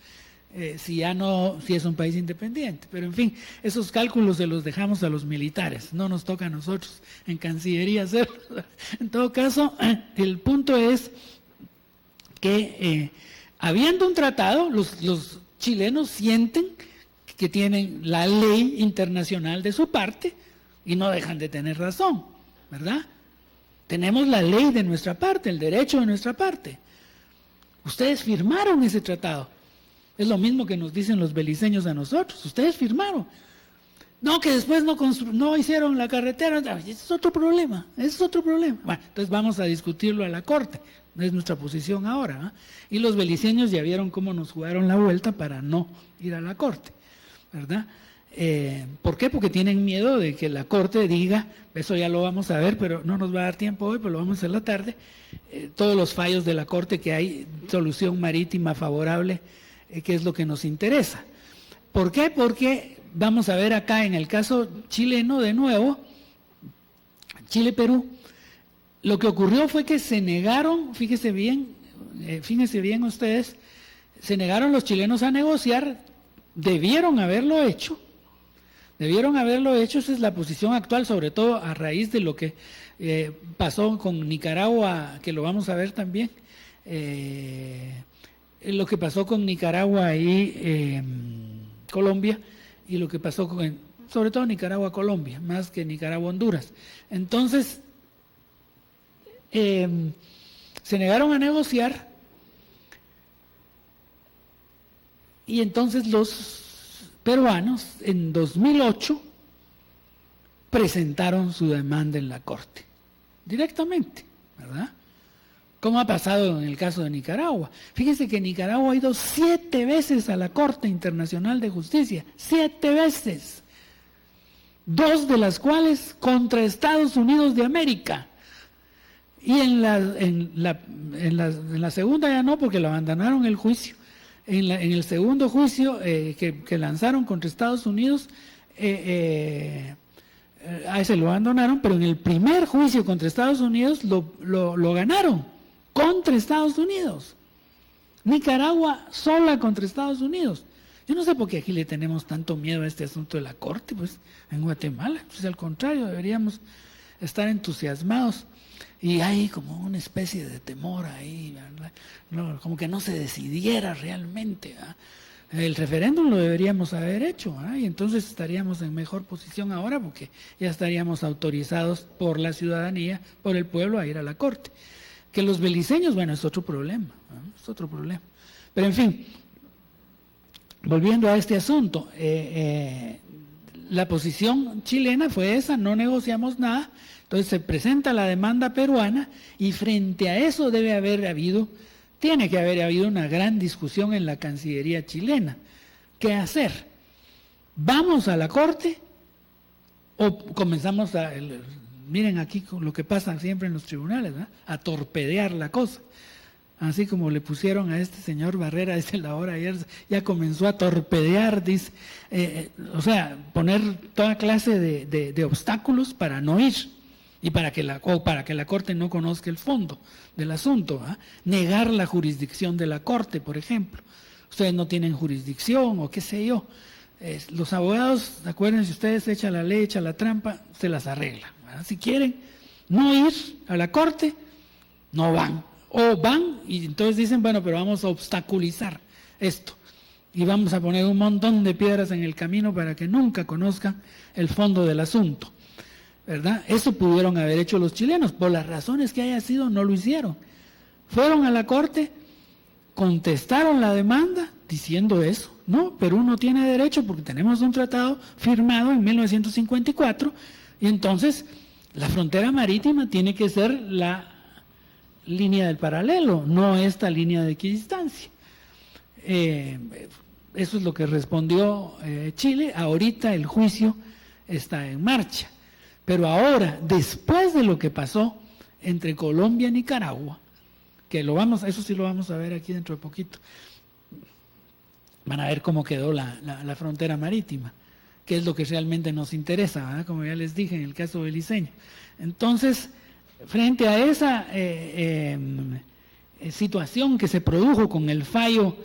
si es un país independiente. Pero en fin, esos cálculos se los dejamos a los militares, no nos toca a nosotros en Cancillería hacerlos. En todo caso, el punto es que habiendo un tratado, los chilenos sienten que tienen la ley internacional de su parte y no dejan de tener razón, ¿verdad? Tenemos la ley de nuestra parte, el derecho de nuestra parte. Ustedes firmaron ese tratado. Es lo mismo que nos dicen los beliceños a nosotros. Ustedes firmaron. No, que después no hicieron la carretera. Ese es otro problema, ese es otro problema. Bueno, entonces vamos a discutirlo a la Corte. Es nuestra posición ahora. Y los beliceños ya vieron cómo nos jugaron la vuelta para no ir a la Corte, ¿verdad? ¿Por qué? Porque tienen miedo de que la Corte diga, eso ya lo vamos a ver, pero no nos va a dar tiempo hoy, pero lo vamos a hacer la tarde, todos los fallos de la Corte que hay, solución marítima favorable, que es lo que nos interesa. ¿Por qué? Porque vamos a ver acá en el caso chileno de nuevo, Chile-Perú, lo que ocurrió fue que se negaron, fíjense bien ustedes, se negaron los chilenos a negociar, debieron haberlo hecho, esa es la posición actual, sobre todo a raíz de lo que pasó con Nicaragua, que lo vamos a ver también, lo que pasó con Nicaragua y Colombia, y lo que pasó con, sobre todo Nicaragua-Colombia, más que Nicaragua-Honduras. Entonces, se negaron a negociar, y entonces los peruanos en 2008 presentaron su demanda en la Corte, directamente, ¿verdad? Como ha pasado en el caso de Nicaragua. Fíjense que Nicaragua ha ido 7 veces a la Corte Internacional de Justicia, 7 veces, 2 de las cuales contra Estados Unidos de América. Y en la segunda ya no, porque lo abandonaron el juicio. En el segundo juicio que lanzaron contra Estados Unidos, a ese lo abandonaron, pero en el primer juicio contra Estados Unidos lo ganaron, contra Estados Unidos. Nicaragua sola contra Estados Unidos. Yo no sé por qué aquí le tenemos tanto miedo a este asunto de la Corte, pues en Guatemala, pues al contrario, deberíamos estar entusiasmados. Y hay como una especie de temor ahí, ¿verdad? No, como que no se decidiera realmente, ¿verdad? El referéndum lo deberíamos haber hecho, ¿verdad? Y entonces estaríamos en mejor posición ahora porque ya estaríamos autorizados por la ciudadanía, por el pueblo, a ir a la Corte. Que los beliceños, bueno, es otro problema, ¿verdad? Es otro problema. Pero en fin, volviendo a este asunto, la posición chilena fue esa, no negociamos nada. Entonces se presenta la demanda peruana y frente a eso tiene que haber habido una gran discusión en la Cancillería chilena. ¿Qué hacer? ¿Vamos a la Corte o comenzamos miren aquí lo que pasa siempre en los tribunales, ¿no? A torpedear la cosa? Así como le pusieron a este señor Barrera, la hora ayer, ya comenzó a torpedear, dice, o sea, poner toda clase de obstáculos para no ir. Y para que la Corte no conozca el fondo del asunto, ¿eh? Negar la jurisdicción de la Corte, por ejemplo. Ustedes no tienen jurisdicción o qué sé yo. Los abogados, acuérdense ustedes, echa la ley, echa la trampa, se las arregla, ¿verdad? Si quieren no ir a la Corte, no van. O van y entonces dicen, bueno, pero vamos a obstaculizar esto. Y vamos a poner un montón de piedras en el camino para que nunca conozcan el fondo del asunto, ¿verdad? Eso pudieron haber hecho los chilenos, por las razones que haya sido, no lo hicieron. Fueron a la Corte, contestaron la demanda diciendo eso. No, Perú no tiene derecho porque tenemos un tratado firmado en 1954 y entonces la frontera marítima tiene que ser la línea del paralelo, no esta línea de equidistancia. Eso es lo que respondió Chile. Ahorita el juicio está en marcha. Pero ahora, después de lo que pasó entre Colombia y Nicaragua, que eso sí lo vamos a ver aquí dentro de poquito, van a ver cómo quedó la frontera marítima, que es lo que realmente nos interesa, ¿verdad? Como ya les dije en el caso beliceño. Entonces, frente a esa situación que se produjo con el fallo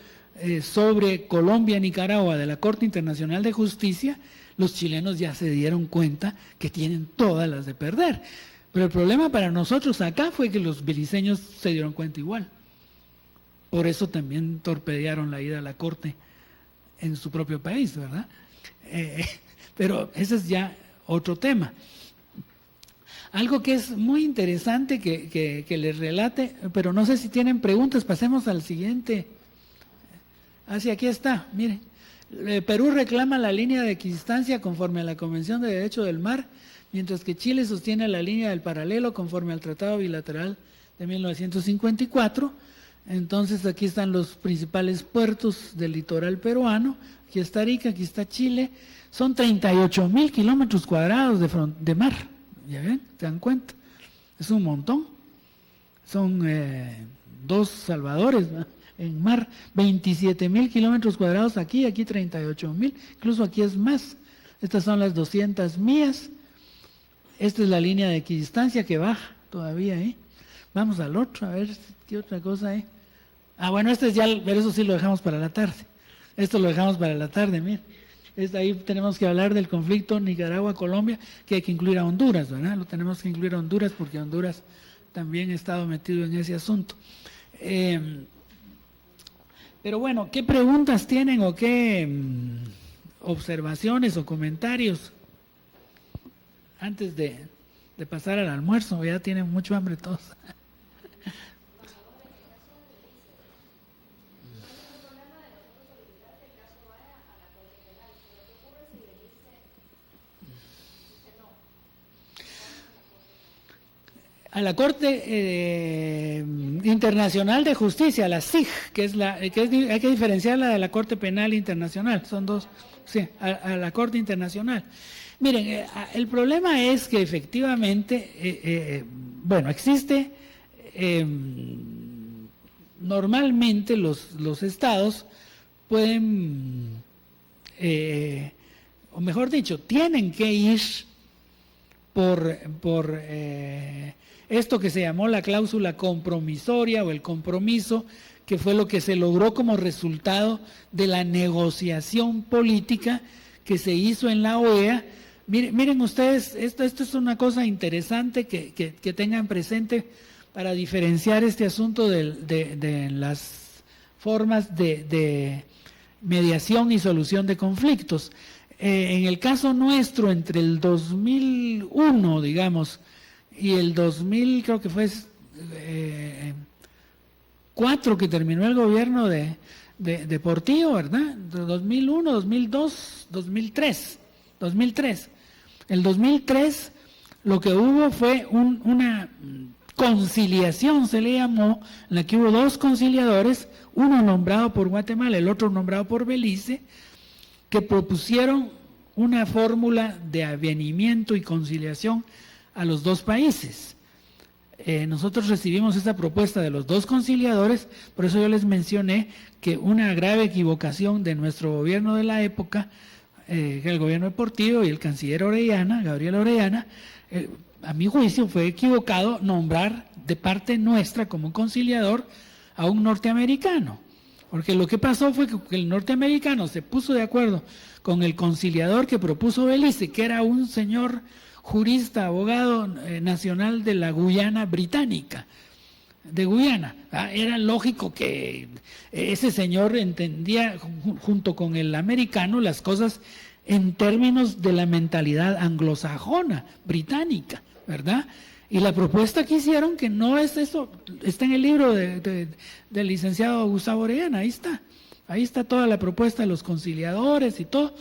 sobre Colombia-Nicaragua de la Corte Internacional de Justicia, los chilenos ya se dieron cuenta que tienen todas las de perder. Pero el problema para nosotros acá fue que los beliceños se dieron cuenta igual. Por eso también torpedearon la ida a la Corte en su propio país, ¿verdad? Pero ese es ya otro tema. Algo que es muy interesante que les relate, pero no sé si tienen preguntas, pasemos al siguiente. Aquí está, miren. Perú reclama la línea de equidistancia conforme a la Convención de Derecho del Mar, mientras que Chile sostiene la línea del paralelo conforme al Tratado Bilateral de 1954. Entonces aquí están los principales puertos del litoral peruano. Aquí está Arica, aquí está Chile. Son 38.000 kilómetros cuadrados de mar. ¿Ya ven? ¿Se dan cuenta? Es un montón. Son 2 Salvadores, ¿no?, en mar. 27.000 kilómetros cuadrados aquí 38.000. Incluso aquí es más. Estas son las 200 millas. Esta es la línea de equidistancia que baja todavía, ¿eh? Vamos al otro, a ver qué otra cosa hay. Bueno, este es ya, pero eso sí lo dejamos para la tarde. Esto lo dejamos para la tarde, mire. Ahí tenemos que hablar del conflicto Nicaragua-Colombia, que hay que incluir a Honduras, ¿verdad? Lo tenemos que incluir a Honduras porque Honduras también ha estado metido en ese asunto. Pero bueno, ¿qué preguntas tienen o qué observaciones o comentarios antes de pasar al almuerzo? Ya tienen mucho hambre todos. A la Corte Internacional de Justicia, la CIJ, hay que diferenciarla de la Corte Penal Internacional, son dos, sí, a la Corte Internacional. Miren, el problema es que efectivamente, existe, normalmente los estados pueden, o mejor dicho, tienen que ir por esto que se llamó la cláusula compromisoria o el compromiso, que fue lo que se logró como resultado de la negociación política que se hizo en la OEA. Miren ustedes, esto es una cosa interesante que tengan presente para diferenciar este asunto de las formas de mediación y solución de conflictos. En el caso nuestro, entre el 2001, digamos, y el 2000, creo que fue 4 que terminó el gobierno de Portillo, ¿verdad? 2001, 2002, 2003. El 2003 lo que hubo fue una conciliación, se le llamó, en la que hubo 2 conciliadores, uno nombrado por Guatemala, el otro nombrado por Belice, que propusieron una fórmula de avenimiento y conciliación a los 2 países. Nosotros recibimos esa propuesta de los 2 conciliadores, por eso yo les mencioné que una grave equivocación de nuestro gobierno de la época, que el gobierno de Portillo y el canciller Orellana, Gabriel Orellana, a mi juicio fue equivocado nombrar de parte nuestra como conciliador a un norteamericano. Porque lo que pasó fue que el norteamericano se puso de acuerdo con el conciliador que propuso Belice, que era un señor jurista, abogado nacional de la Guyana británica, de Guyana. Era lógico que ese señor entendía junto con el americano las cosas en términos de la mentalidad anglosajona, británica, ¿verdad? Y la propuesta que hicieron, que no es eso, está en el libro del licenciado Gustavo Orellana, ahí está toda la propuesta de los conciliadores y todo.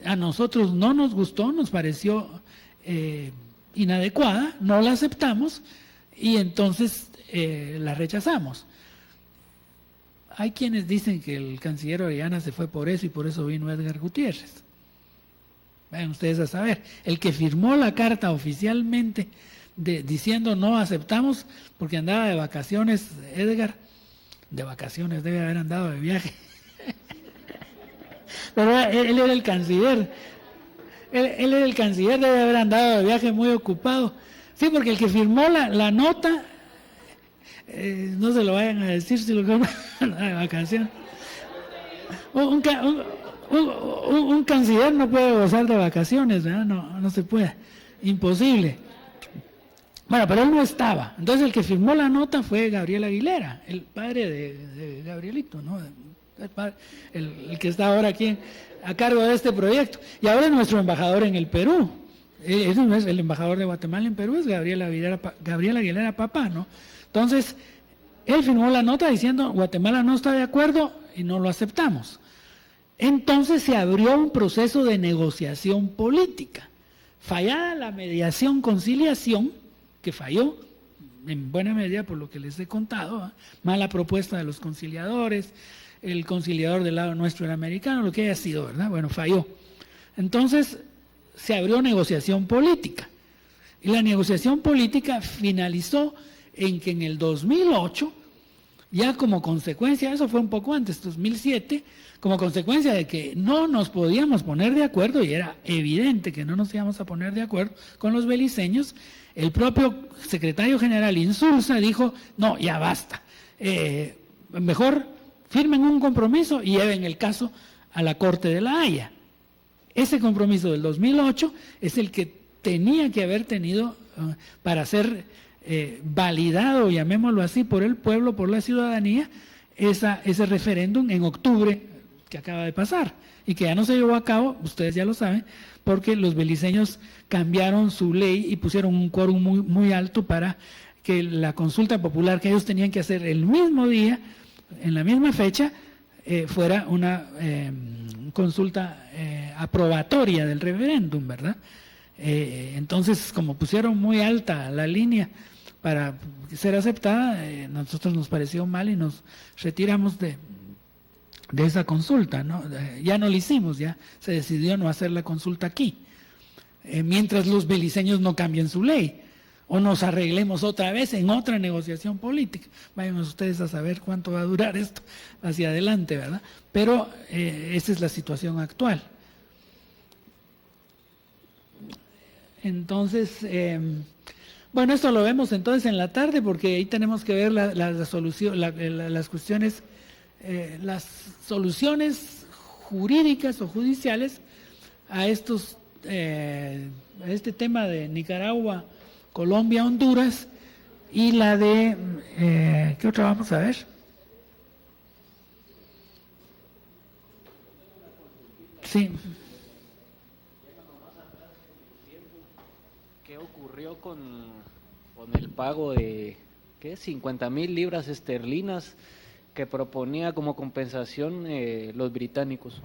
A nosotros no nos gustó, nos pareció inadecuada, no la aceptamos y entonces la rechazamos. Hay quienes dicen que el canciller Orellana se fue por eso y por eso vino Edgar Gutiérrez. Vayan ustedes a saber, el que firmó la carta oficialmente diciendo no aceptamos, porque andaba de vacaciones, Edgar, de vacaciones, debe haber andado de viaje. Pero él era el canciller, él era el canciller, debe haber andado de viaje muy ocupado. Sí, porque el que firmó la nota, no se lo vayan a decir si lo firmó de vacaciones. Un canciller no puede gozar de vacaciones, ¿verdad? No se puede, imposible. Bueno, pero él no estaba. Entonces el que firmó la nota fue Gabriel Aguilera, el padre de Gabrielito, ¿no? El que está ahora aquí a cargo de este proyecto. Y ahora es nuestro embajador en el Perú. El embajador de Guatemala en Perú es Gabriel Aguilera Papá, ¿no? Entonces, él firmó la nota diciendo Guatemala no está de acuerdo y no lo aceptamos. Entonces se abrió un proceso de negociación política. Fallada la mediación-conciliación, que falló en buena medida por lo que les he contado, ¿eh? Mala propuesta de los conciliadores, el conciliador del lado nuestro era americano, lo que haya sido, ¿verdad? Bueno, falló. Entonces se abrió negociación política. Y la negociación política finalizó en que en el 2008, ya como consecuencia, eso fue un poco antes, 2007, como consecuencia de que no nos podíamos poner de acuerdo, y era evidente que no nos íbamos a poner de acuerdo con los beliceños, el propio secretario general Insulza dijo, no, ya basta, mejor firmen un compromiso y lleven el caso a la Corte de la Haya. Ese compromiso del 2008 es el que tenía que haber tenido para ser validado, llamémoslo así, por el pueblo, por la ciudadanía, ese referéndum en octubre que acaba de pasar y que ya no se llevó a cabo, ustedes ya lo saben, porque los beliceños cambiaron su ley y pusieron un quórum muy, muy alto para que la consulta popular que ellos tenían que hacer el mismo día, en la misma fecha, fuera una consulta aprobatoria del referéndum, ¿verdad? Entonces, como pusieron muy alta la línea para ser aceptada, nosotros nos pareció mal y nos retiramos de esa consulta, ¿no? Ya no la hicimos, ya se decidió no hacer la consulta aquí, mientras los beliceños no cambien su ley o nos arreglemos otra vez en otra negociación política. Vayan ustedes a saber cuánto va a durar esto hacia adelante, ¿verdad? Pero esa es la situación actual. Entonces, bueno, esto lo vemos entonces en la tarde, porque ahí tenemos que ver las cuestiones, las soluciones jurídicas o judiciales a este tema de Nicaragua, Colombia, Honduras, y la de, ¿qué otra vamos a ver? Sí. ¿Qué ocurrió con el pago de 50,000 libras esterlinas que proponía como compensación los británicos?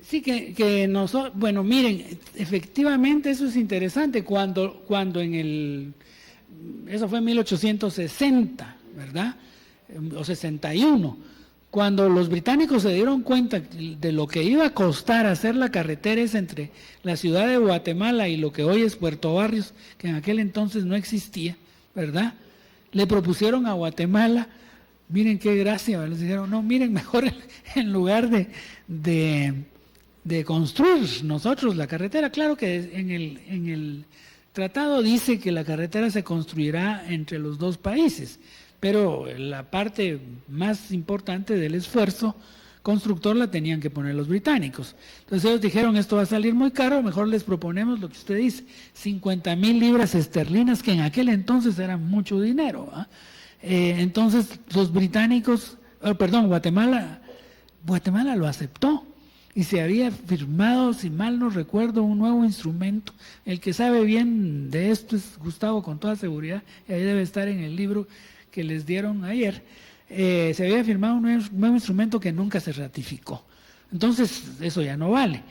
Sí, que nosotros, bueno, miren, efectivamente eso es interesante, cuando eso fue en 1860, ¿verdad? O 61, cuando los británicos se dieron cuenta de lo que iba a costar hacer la carretera esa entre la ciudad de Guatemala y lo que hoy es Puerto Barrios, que en aquel entonces no existía, ¿verdad? Le propusieron a Guatemala, miren qué gracia, ¿verdad? Les dijeron, no, miren, mejor en lugar de construir nosotros la carretera, claro que en el tratado dice que la carretera se construirá entre los dos países, pero la parte más importante del esfuerzo constructor la tenían que poner los británicos. Entonces ellos dijeron, esto va a salir muy caro, mejor les proponemos lo que usted dice, 50,000 libras esterlinas, que en aquel entonces era mucho dinero, ¿eh? Entonces los británicos, Guatemala lo aceptó. Y se había firmado, si mal no recuerdo, un nuevo instrumento. El que sabe bien de esto es Gustavo, con toda seguridad, y ahí debe estar en el libro que les dieron ayer. Se había firmado un nuevo instrumento que nunca se ratificó. Entonces, eso ya no vale.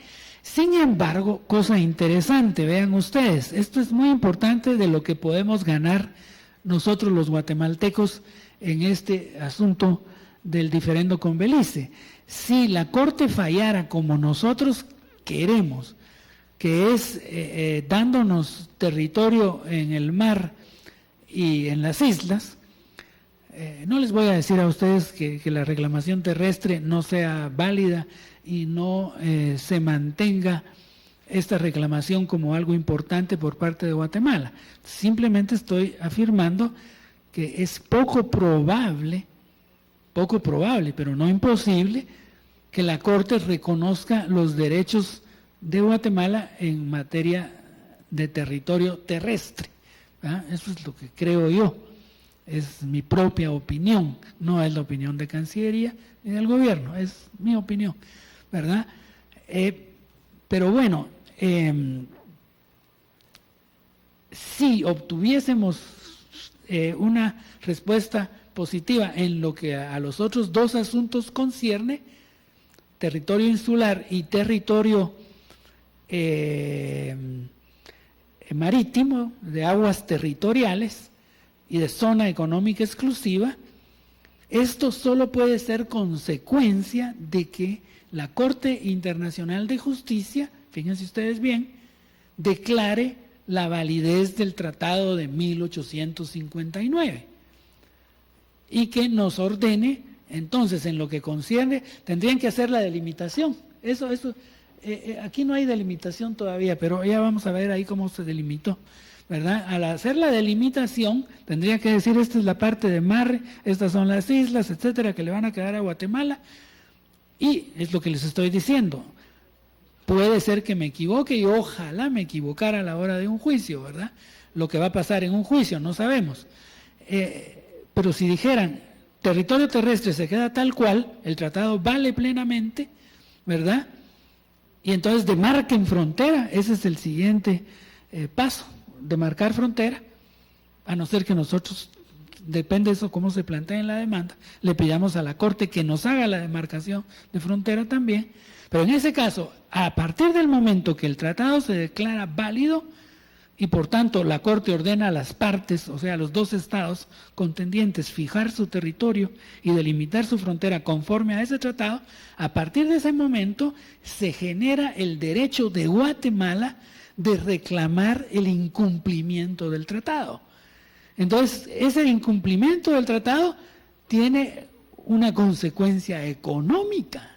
Sin embargo, cosa interesante, vean ustedes, esto es muy importante de lo que podemos ganar nosotros los guatemaltecos en este asunto del diferendo con Belice. Si la Corte fallara como nosotros queremos, que es dándonos territorio en el mar y en las islas, no les voy a decir a ustedes que la reclamación terrestre no sea válida y no se mantenga esta reclamación como algo importante por parte de Guatemala. Simplemente estoy afirmando que es poco probable, pero no imposible, que la Corte reconozca los derechos de Guatemala en materia de territorio terrestre, ¿verdad? Eso es lo que creo yo, es mi propia opinión, no es la opinión de Cancillería ni del gobierno, es mi opinión, ¿verdad? Pero bueno, si obtuviésemos una respuesta positiva en lo que a los otros dos asuntos concierne, territorio insular y territorio marítimo, de aguas territoriales y de zona económica exclusiva. Esto solo puede ser consecuencia de que la Corte Internacional de Justicia, fíjense ustedes bien, declare la validez del Tratado de 1859 y que nos ordene, entonces, en lo que concierne, tendrían que hacer la delimitación. Aquí no hay delimitación todavía, pero ya vamos a ver ahí cómo se delimitó, ¿verdad? Al hacer la delimitación, tendría que decir, esta es la parte de mar, estas son las islas, etcétera, que le van a quedar a Guatemala, y es lo que les estoy diciendo. Puede ser que me equivoque y ojalá me equivocara a la hora de un juicio, ¿verdad? Lo que va a pasar en un juicio, no sabemos. Pero si dijeran, territorio terrestre se queda tal cual, el tratado vale plenamente, ¿verdad? Y entonces demarquen frontera, ese es el siguiente paso, demarcar frontera, a no ser que nosotros, depende de eso cómo se plantea en la demanda, le pidamos a la Corte que nos haga la demarcación de frontera también. Pero en ese caso, a partir del momento que el tratado se declara válido y por tanto la Corte ordena a las partes, o sea, a los dos estados contendientes, fijar su territorio y delimitar su frontera conforme a ese tratado, a partir de ese momento se genera el derecho de Guatemala de reclamar el incumplimiento del tratado. Entonces, ese incumplimiento del tratado tiene una consecuencia económica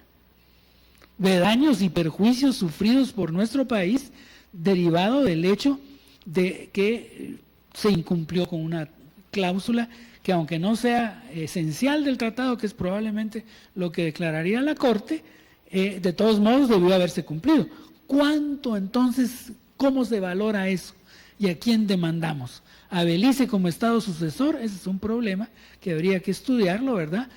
de daños y perjuicios sufridos por nuestro país derivado del hecho de que se incumplió con una cláusula que, aunque no sea esencial del tratado, que es probablemente lo que declararía la Corte, de todos modos debió haberse cumplido. ¿Cuánto entonces, cómo se valora eso? ¿Y a quién demandamos? ¿A Belice como Estado sucesor? Ese es un problema que habría que estudiarlo, ¿verdad?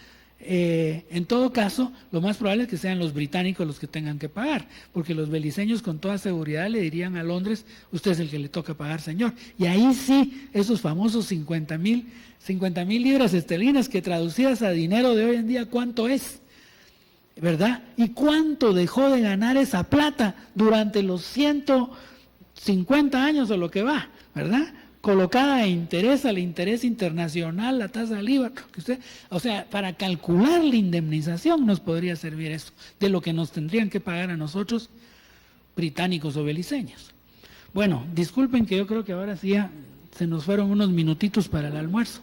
En todo caso, lo más probable es que sean los británicos los que tengan que pagar, porque los beliceños con toda seguridad le dirían a Londres, usted es el que le toca pagar, señor. Y ahí sí, esos famosos 50,000 libras esterlinas, que traducidas a dinero de hoy en día, ¿cuánto es? ¿Verdad? ¿Y cuánto dejó de ganar esa plata durante los 150 años o lo que va? ¿Verdad? Colocada a interés, al interés internacional, la tasa de IVA, o sea, para calcular la indemnización nos podría servir eso, de lo que nos tendrían que pagar a nosotros, británicos o beliceños. Bueno, disculpen que yo creo que ahora sí ya se nos fueron unos minutitos para el almuerzo.